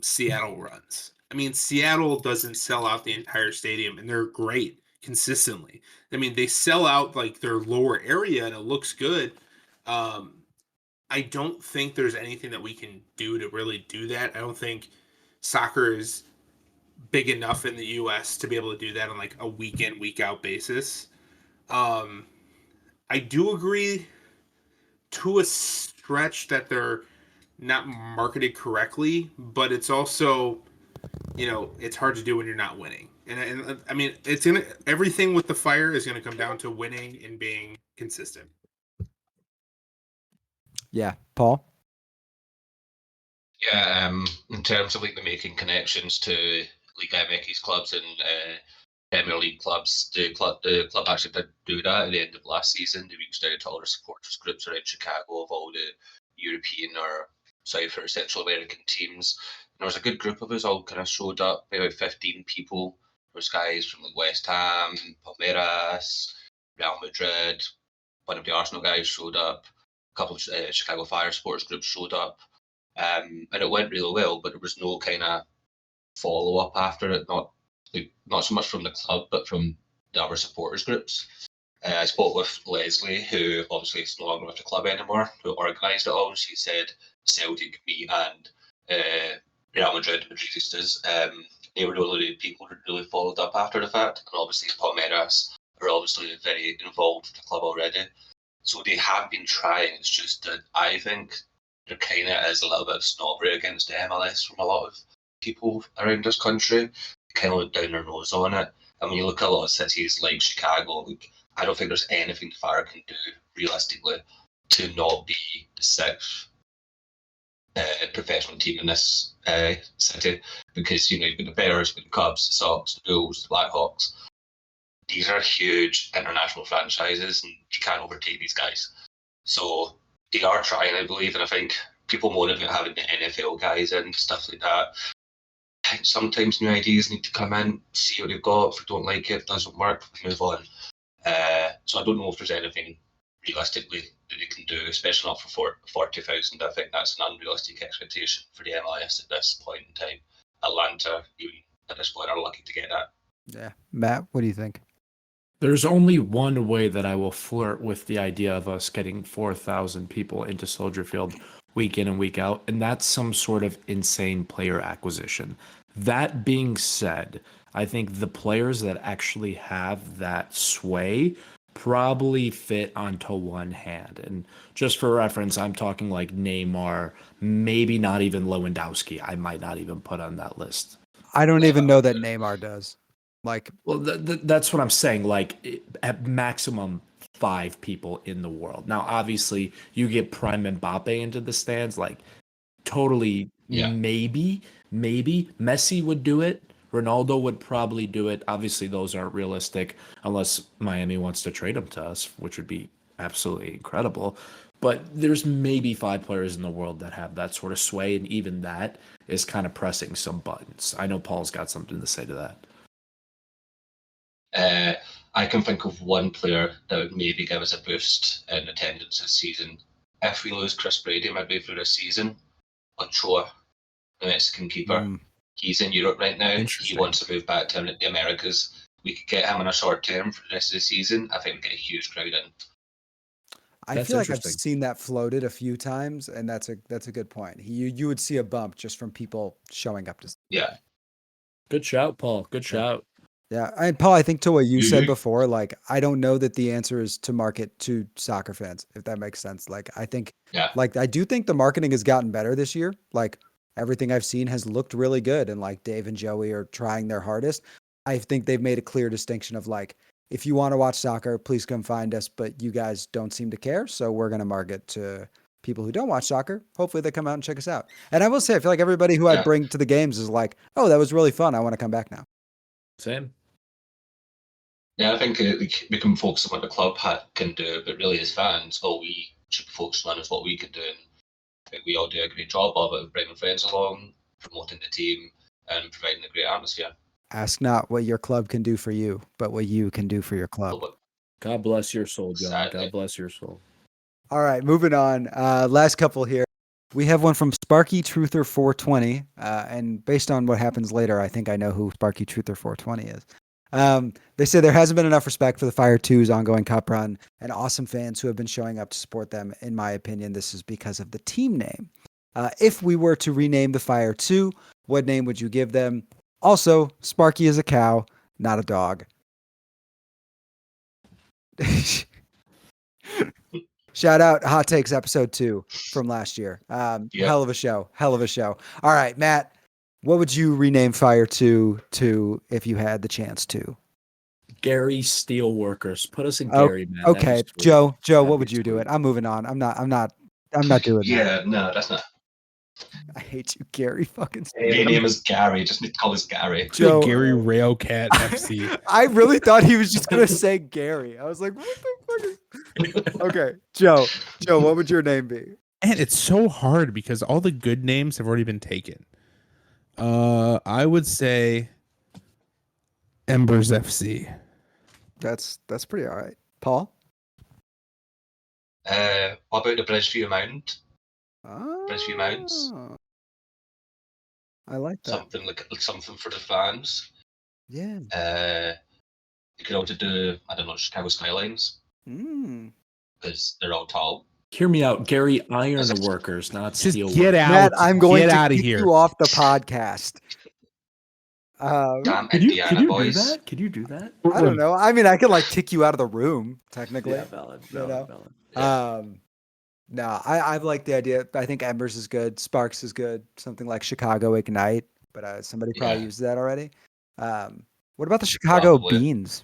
Seattle runs. I mean, Seattle doesn't sell out the entire stadium, and they're great consistently. I mean, they sell out like their lower area, and it looks good. I don't think there's anything that we can do to really do that. I don't think soccer is big enough in the U.S. to be able to do that on like a week in, week out basis. I do agree to a stretch that they're not marketed correctly, but it's also, it's hard to do when you're not winning. And I mean, everything with the Fire is going to come down to winning and being consistent. Yeah, Paul. Yeah, in terms of like the making connections to Liga MX clubs and Premier League clubs, the club actually did do that at the end of last season. They reached out to all their supporters groups around Chicago of all the European or South or Central American teams. And there was a good group of us all kind of showed up, maybe about 15 people. There was guys from like West Ham, Palmeiras, Real Madrid. One of the Arsenal guys showed up. A couple of Chicago Fire supporters groups showed up. And it went really well, but there was no kind of follow up after it. Not so much from the club, but from the other supporters groups. I spoke with Leslie, who obviously is no longer with the club anymore, who organised it all. She said Celtic, me, and Real Madrid, Madridistas, they were the only people who really followed up after the fact. And obviously Palmeiras are obviously very involved with the club already. So they have been trying. It's just that I think there kind of is a little bit of snobbery against the MLS from a lot of people around this country. They kind of look down their nose on it. And when you look at a lot of cities like Chicago, like, I don't think there's anything Fire can do realistically to not be the sixth professional team in this city, because you've got the Bears, you've got the Cubs, the Sox, the Bulls, the Blackhawks. These are huge international franchises, and you can't overtake these guys. So they are trying, I believe, and I think people moan about having the NFL guys in, stuff like that. I think sometimes new ideas need to come in, see what they've got. If we don't like it, doesn't work, move on. So I don't know if there's anything realistically that they can do, especially not for 40,000. I think that's an unrealistic expectation for the MLS at this point in time. Atlanta, even at this point, are lucky to get that. Yeah, Matt, what do you think? There's only one way that I will flirt with the idea of us getting 4,000 people into Soldier Field. week in and week out, and that's some sort of insane player acquisition. That being said, I think the players that actually have that sway probably fit onto one hand. And just for reference, I'm talking like Neymar, maybe not even Lewandowski. I might not even put on that list. I don't Yeah, even know that Neymar does. Like, Well, that's what I'm saying. Like at maximum 5 people in the world. Now, obviously, you get Prime Mbappe into the stands, like totally Yeah. maybe Messi would do it. Ronaldo would probably do it. Obviously, those aren't realistic unless Miami wants to trade them to us, which would be absolutely incredible. But there's maybe 5 players in the world that have that sort of sway, and even that is kind of pressing some buttons. I know Paul's got something to say to that. I can think of one player that would maybe give us a boost in attendance this season. If we lose Chris Brady midway through this season, Ochoa, the Mexican keeper, he's in Europe right now. He Interesting. wants to move back to the Americas. We could get him on a short term for the rest of the season. I think we get a huge crowd in. I That's feel like I've interesting. seen that floated a few times, and that's a good point. You would see a bump just from people showing up to. Yeah. Good shout, Paul. Good shout. Yeah, and Paul, I think to what you said Mhm. before, like I don't know that the answer is to market to soccer fans, if that makes sense. Like I think, Yeah. like I do think the marketing has gotten better this year. Like everything I've seen has looked really good, and like Dave and Joey are trying their hardest. I think they've made a clear distinction of like, if you want to watch soccer, please come find us, but you guys don't seem to care, so we're gonna market to people who don't watch soccer. Hopefully they come out and check us out. And I will say, I feel like everybody who I Yeah. bring to the games is like, oh, that was really fun. I want to come back now. Same. Yeah, I think we can focus on what the club can do, but really as fans, all we should be focusing on is what we can do. And I think we all do a great job of it, bringing friends along, promoting the team, and providing a great atmosphere. Ask not what your club can do for you, but what you can do for your club. But God bless your soul, John. Exactly. God bless your soul. All right, moving on. Last couple here. We have one from Sparky Truther 420, and based on what happens later, I think I know who Sparky Truther 420 is. They say there hasn't been enough respect for the Fire 2's ongoing cup run and awesome fans who have been showing up to support them. In my opinion, this is because of the team name. If we were to rename the Fire 2, what name would you give them? Also, Sparky is a cow, not a dog. Shout out Hot Takes episode 2 from last year. Yep. Hell of a show. Hell of a show. All right, Matt, what would you rename Fire 2 to if you had the chance to? Gary Steelworkers. Put us in Oh, Gary, man. That'd be Okay, sweet. Joe, That'd what be would you do sweet. it? I'm moving on. I'm not doing that. yeah, no, that's not. I hate you, Gary fucking Your name is Gary. Just need to call us Gary. Joe. Gary Railcat FC. I really thought he was just gonna say Gary. I was like, what the fuck is... Okay, Joe, what would your name be? And it's so hard because all the good names have already been taken. I would say Embers FC. That's pretty all right. Paul? What about the Bridgeview Mound? Bridgeview Mounds? I like that. Something like something for the fans. Yeah. You could also do, I don't know, Chicago Skylines, because they're all tall. Hear me out. Gary Ironworkers, not Just Steel. get out. Matt, I'm going Get to out of kick here. you off the podcast. Damn Could you Indiana do boys. that? Could you do that? I don't know. I mean, I could like kick you out of the room, technically. Yeah, valid. know? Valid. No, I like the idea. I think Embers is good. Sparks is good. Something like Chicago Ignite, but somebody probably Yeah. used that already. What about the Chicago Probably. Beans?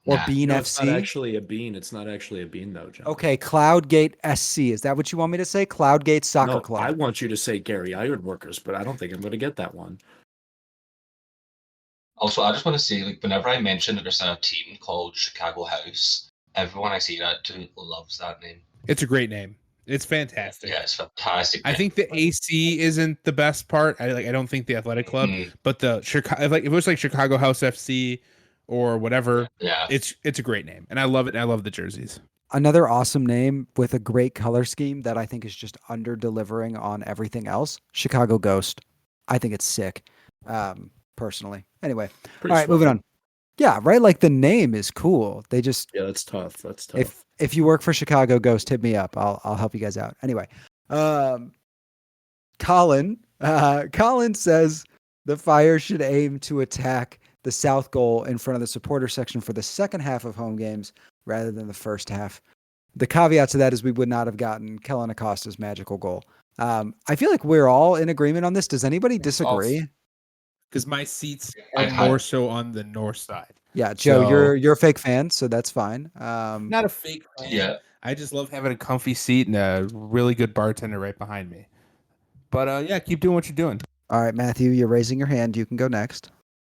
Or Nah. Bean No, it's not FC? actually a bean. It's not actually a bean, though, John. Okay, Cloudgate SC. Is that what you want me to say? Cloudgate Soccer No, Club. I want you to say Gary Ironworkers, but I don't think I'm going to get that one. Also, I just want to say, like, whenever I mention that there's a team called Chicago House, everyone I say that to loves that name. It's a great name. It's fantastic. Yeah, it's fantastic. I think the AC isn't the best part. I don't think the athletic club, but the Chicago, like if it was like Chicago House FC or whatever, Yeah. it's a great name, and I love it. And I love the jerseys. Another awesome name with a great color scheme that I think is just under delivering on everything else. Chicago Ghost. I think it's sick. Personally. Anyway. Pretty All right, moving sweet. on. Yeah, right. Like the name is cool. They just Yeah, that's tough. That's tough. if you work for Chicago Ghost, hit me up. I'll help you guys out. Anyway, Colin says the Fire should aim to attack the south goal in front of the supporter section for the second half of home games rather than the first half. The caveat to that is we would not have gotten Kellen Acosta's magical goal. I feel like we're all in agreement on this. Does anybody disagree? Because my seats I are had- more so on the north side. Yeah, Joe, So- you're a fake fan, so that's fine. Not a fake fan. Yeah. I just love having a comfy seat and a really good bartender right behind me. But yeah, keep doing what you're doing. All right, Matthew, you're raising your hand. You can go next.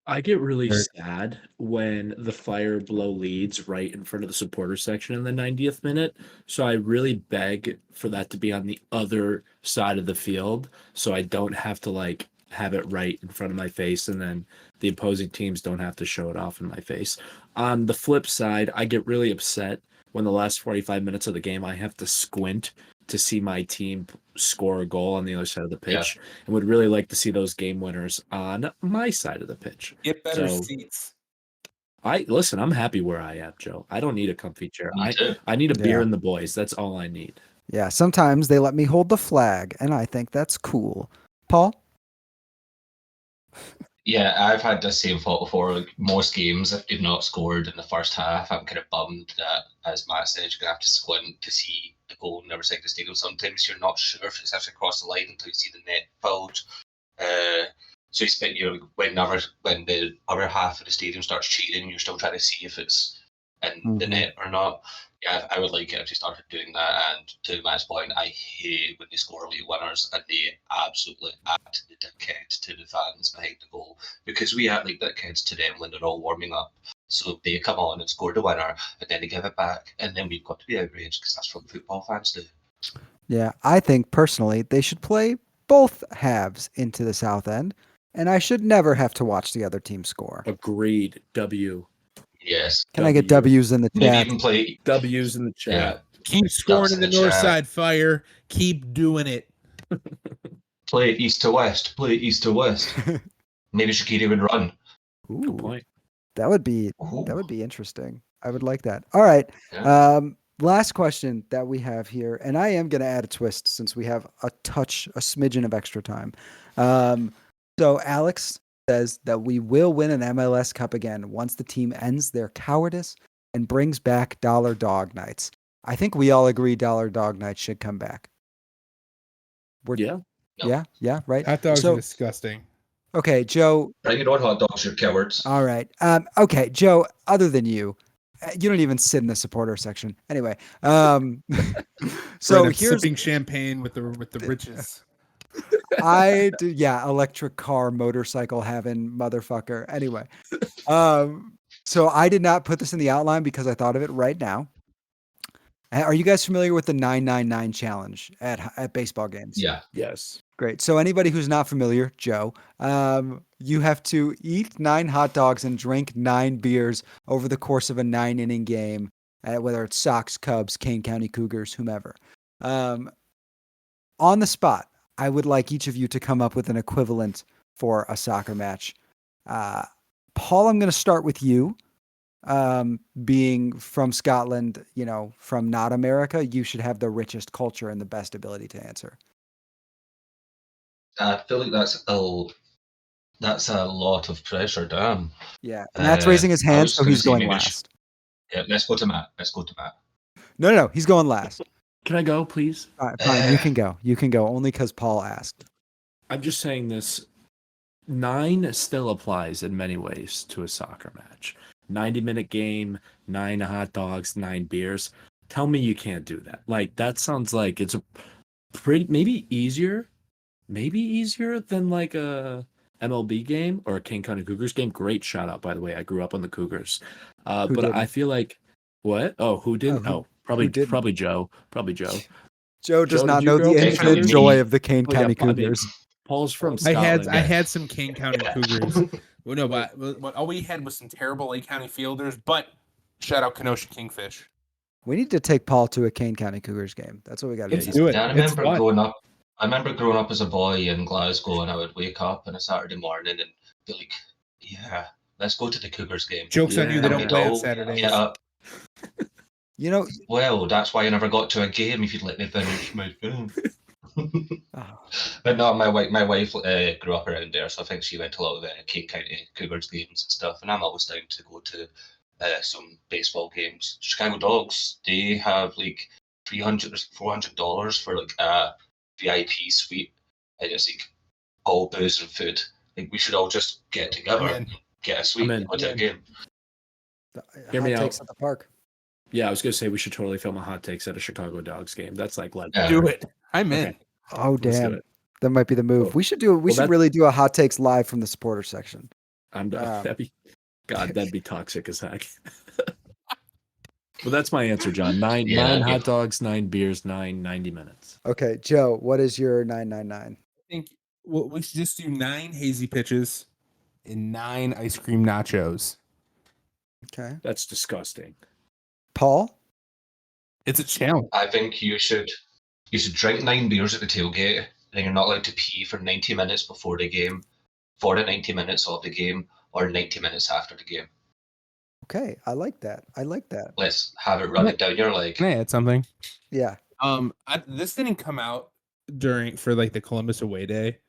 I get really Sure. sad when the Fire blow leads right in front of the supporter section in the 90th minute. So I really beg for that to be on the other side of the field so I don't have to like have it right in front of my face and then the opposing teams don't have to show it off in my face. On the flip side, I get really upset when the last 45 minutes of the game I have to squint to see my team score a goal on the other side of the pitch and would really like to see those game winners on my side of the pitch. Get better So- seats. Listen, I'm happy where I am, Joe. I don't need a comfy chair. Me too. I need a beer Yeah. and the boys. That's all I need. Yeah, sometimes they let me hold the flag, and I think that's cool. Paul? Yeah, I've had the same thought before. Like, most games, if they've not scored in the first half, I'm kind of bummed that, as Matt said, you're going to have to squint to see the goal on the other side of the stadium. Sometimes you're not sure if it's actually across the line until you see the net filled. So you spend when the other half of the stadium starts cheering, you're still trying to see if it's in the Mhm. net or not. Yeah, I would like it if they started doing that. And to Matt's point, I hate when they score late winners and they absolutely act the dickhead to the fans behind the goal, because we act like dickheads to them when they're all warming up. So they come on and score the winner, and then they give it back, and then we've got to be outraged because that's what football fans do. Yeah, I think personally they should play both halves into the south end, and I should never have to watch the other team score. Agreed. Yes. Can I get W. W's in the Maybe chat? even play. W's in the chat. Keep scoring in the in the north chat. side, Fire. Keep doing it. Play it east to west. Play it east to west. Maybe Shaqiri would run. Good Ooh, point. that would be Ooh. interesting. I would like that. All right. Yeah. Last question that we have here, and I am going to add a twist since we have a smidgen of extra time. So Alex says that we will win an MLS Cup again once the team ends their cowardice and brings back Dollar Dog Nights. I think we all agree Dollar Dog Nights should come back. Yeah. Yeah, right. Hot dogs So- are disgusting. Okay, Joe. Bring it on, hot dogs, you cowards. All right. Okay, Joe, other than you don't even sit in the supporter section. Anyway, so Right, I'm here's sipping champagne with the riches. electric car, motorcycle having motherfucker. Anyway, so I did not put this in the outline because I thought of it right now. Are you guys familiar with the 999 challenge at baseball games? Yeah. Yes. Great. So anybody who's not familiar, Joe, you have to eat 9 hot dogs and drink 9 beers over the course of a 9-inning game, whether it's Sox, Cubs, Kane County Cougars, whomever. On the spot, I would like each of you to come up with an equivalent for a soccer match. Paul, I'm going to start with you. Being from Scotland, from not America, you should have the richest culture and the best ability to answer. I feel like that's a lot of pressure, damn. Yeah, Matt's raising his I hand, was so gonna he's say going maybe last. Yeah, let's go to Matt. No, he's going last. Can I go, please? All right, fine, you can go. You can go only because Paul asked. I'm just saying this. 9 still applies in many ways to a soccer match. 90-minute game, 9 hot dogs, 9 beers. Tell me you can't do that. Like, that sounds like it's a maybe easier than like a MLB game or a Kane County Cougars game. Great shout out, by the way. I grew up on the Cougars. But didn't? I feel like what? Oh, who didn't? who Probably didn't? probably Joe. Probably Joe. Joe does Joe, not did you know grow the up in infinite Cougars? joy of the Kane Oh, yeah, County I mean, Cougars. Paul's from I Scotland. had some Kane County Cougars. Well, no, but all we had was some terrible Lake County fielders. But shout out Kenosha Kingfish. We need to take Paul to a Kane County Cougars game. That's what we got to Let's do. do it. Yeah, I It's remember fun. growing up. I remember growing up as a boy in Glasgow, and I would wake up on a Saturday morning and be like, "Yeah, Let's go to the Cougars game. Jokes on you, they Yeah. don't play on All Saturdays. get up. You know, Well, that's why I never got to a game if you'd let me finish my film. oh, But no, my wife grew up around there, so I think she went to a lot of King County Cougars games and stuff. And I'm always down to go to some baseball games. Chicago Dogs, they have like $300 or $400 for like a VIP suite, and it's like all booze and food. Like we should all just get together, I'm in. get a suite, I'm in. go to a I'm game. Hear me hot out. takes at the park. Yeah, I was gonna say we should totally film a hot takes at a Chicago Dogs game. That's like Yeah. Do it. I'm in. Okay. Oh Let's do damn, it. that might be the move. Cool. We should do. We Well, should that- really do a hot takes live from the supporter section. I'm done. Um, that'd be toxic as heck. Well, that's my answer, John. Nine Yeah, nine that'd be- hot dogs, 9 beers, 90 minutes. Okay, Joe, what is your 999? I think we should just do 9 hazy pitches and 9 ice cream nachos. Okay, That's disgusting. Paul. It's a challenge. I think you should drink 9 beers at the tailgate, and you're not allowed to pee for 90 minutes before the game, for the 90 minutes of the game, or 90 minutes after the game. Okay, I like that. I like that. Let's have it running down your leg. Can I add something? Yeah. This didn't come out for like the Columbus away day,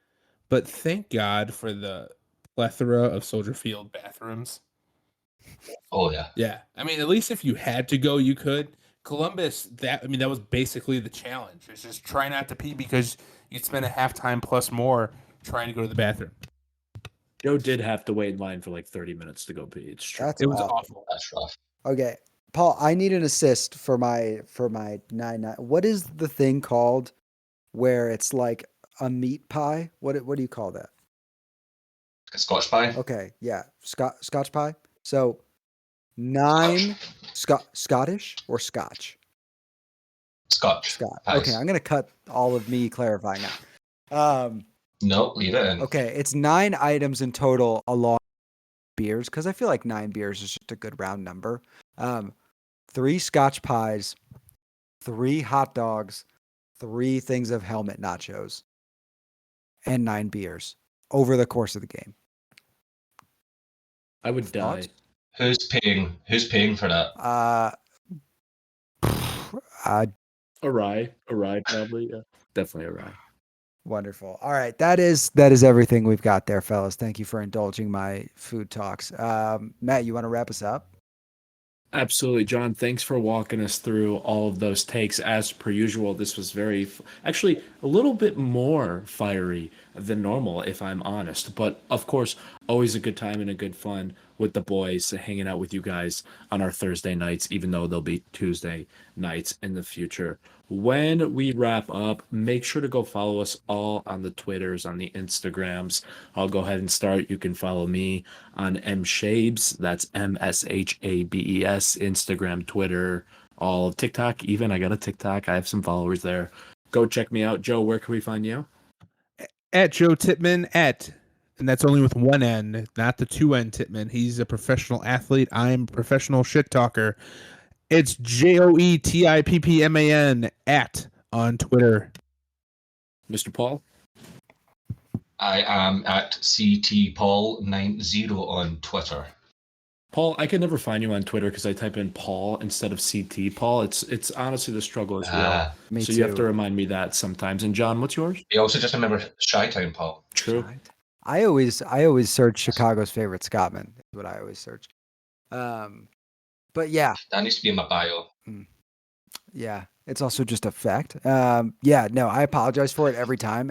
but thank God for the plethora of Soldier Field bathrooms. Oh yeah. Yeah, I mean, at least if you had to go, you could. Columbus, that was basically the challenge. It's just try not to pee because you'd spend a halftime plus more trying to go to the bathroom. Joe did have to wait in line for like 30 minutes to go pee. It's true. That's It was awful. awful. That's rough. Okay, Paul, I need an assist for my 99. What is the thing called where it's like a meat pie? What do you call that? A Scotch pie. Okay, yeah, Scotch pie. So 9 Scottish or Scotch? Scotch. Scott. pies. Okay, I'm gonna cut all of me clarifying now. No, leave it in. Okay, it's 9 items in total along beers because I feel like 9 beers is just a good round number. 3 Scotch pies, 3 hot dogs, 3 things of helmet nachos, and 9 beers over the course of the game. I would die. Thoughts? Who's paying for that? A rye, probably. Yeah, definitely a rye. Wonderful. All right, that is everything we've got there, fellas. Thank you for indulging my food talks. Matt, you want to wrap us up? Absolutely, John. Thanks for walking us through all of those takes. As per usual, this was actually a little bit more fiery than normal, if I'm honest. But of course, always a good time and a good fun with the boys, hanging out with you guys on our Thursday nights, even though they'll be Tuesday nights in the future. When we wrap up, make sure to go follow us all on the Twitters, on the Instagrams. I'll go ahead and start. You can follow me on mshabes. That's MSHABES, Instagram, Twitter, all of TikTok. Even I got a TikTok. I have some followers there. Go check me out. Joe, where can we find you? At Joe Tippmann, and that's only with one N, not the 2N Tippmann. He's a professional athlete. I'm a professional shit talker. It's JOETIPPMAN on Twitter. Mr. Paul? I am at CTPaul90 on Twitter. Paul, I can never find you on Twitter because I type in Paul instead of CT. Paul, it's honestly the struggle is real. Me So too. you have to remind me that sometimes. And John, what's yours? You also just remember Chi-Town, Paul. True. I always search Chicago's favorite Scotsman. Is what I always search. But yeah, That needs to be in my bio. yeah, it's also just a fact. Yeah, no, I apologize for it every time.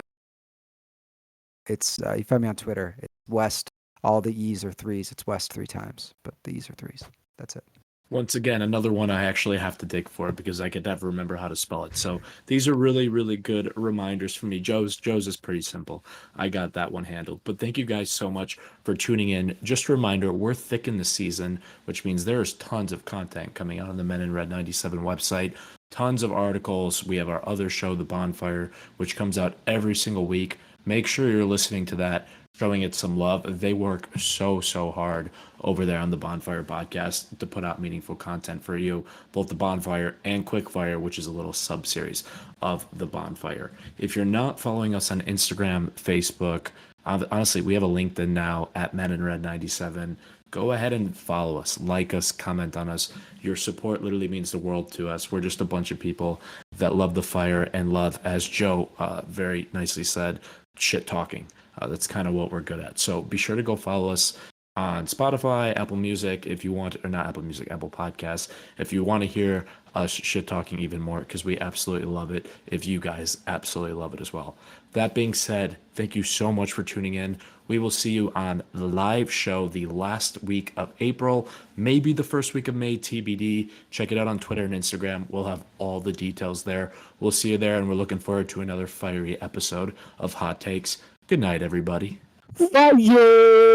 It's you find me on Twitter. It's West. All the E's are 3s. It's West 3 times, but the E's are 3s. That's it. Once again, another one I actually have to dig for because I could never remember how to spell it. So these are really, really good reminders for me. Joe's is pretty simple. I got that one handled. But thank you guys so much for tuning in. Just a reminder, we're thick in the season, which means there's tons of content coming out on the Men in Red 97 website. Tons of articles. We have our other show, The Bonfire, which comes out every single week. Make sure you're listening to that, showing it some love. They work so hard over there on the Bonfire podcast to put out meaningful content for you, both the Bonfire and Quickfire, which is a little sub-series of the Bonfire. If you're not following us on Instagram, Facebook, Honestly, we have a LinkedIn now at Men in Red 97. Go ahead and follow us, like us, comment on us. Your support literally means the world to us. We're just a bunch of people that love the fire and love, as Joe very nicely said, shit talking. That's kind of what we're good at. So be sure to go follow us on Spotify, Apple Music, if you want, or not Apple Music, Apple Podcasts, if you want to hear us shit talking even more, because we absolutely love it. If you guys absolutely love it as well. That being said, thank you so much for tuning in. We will see you on the live show the last week of April, maybe the first week of May, TBD. Check it out on Twitter and Instagram. We'll have all the details there. We'll see you there, and we're looking forward to another fiery episode of Hot Takes. Good night, everybody. Fire!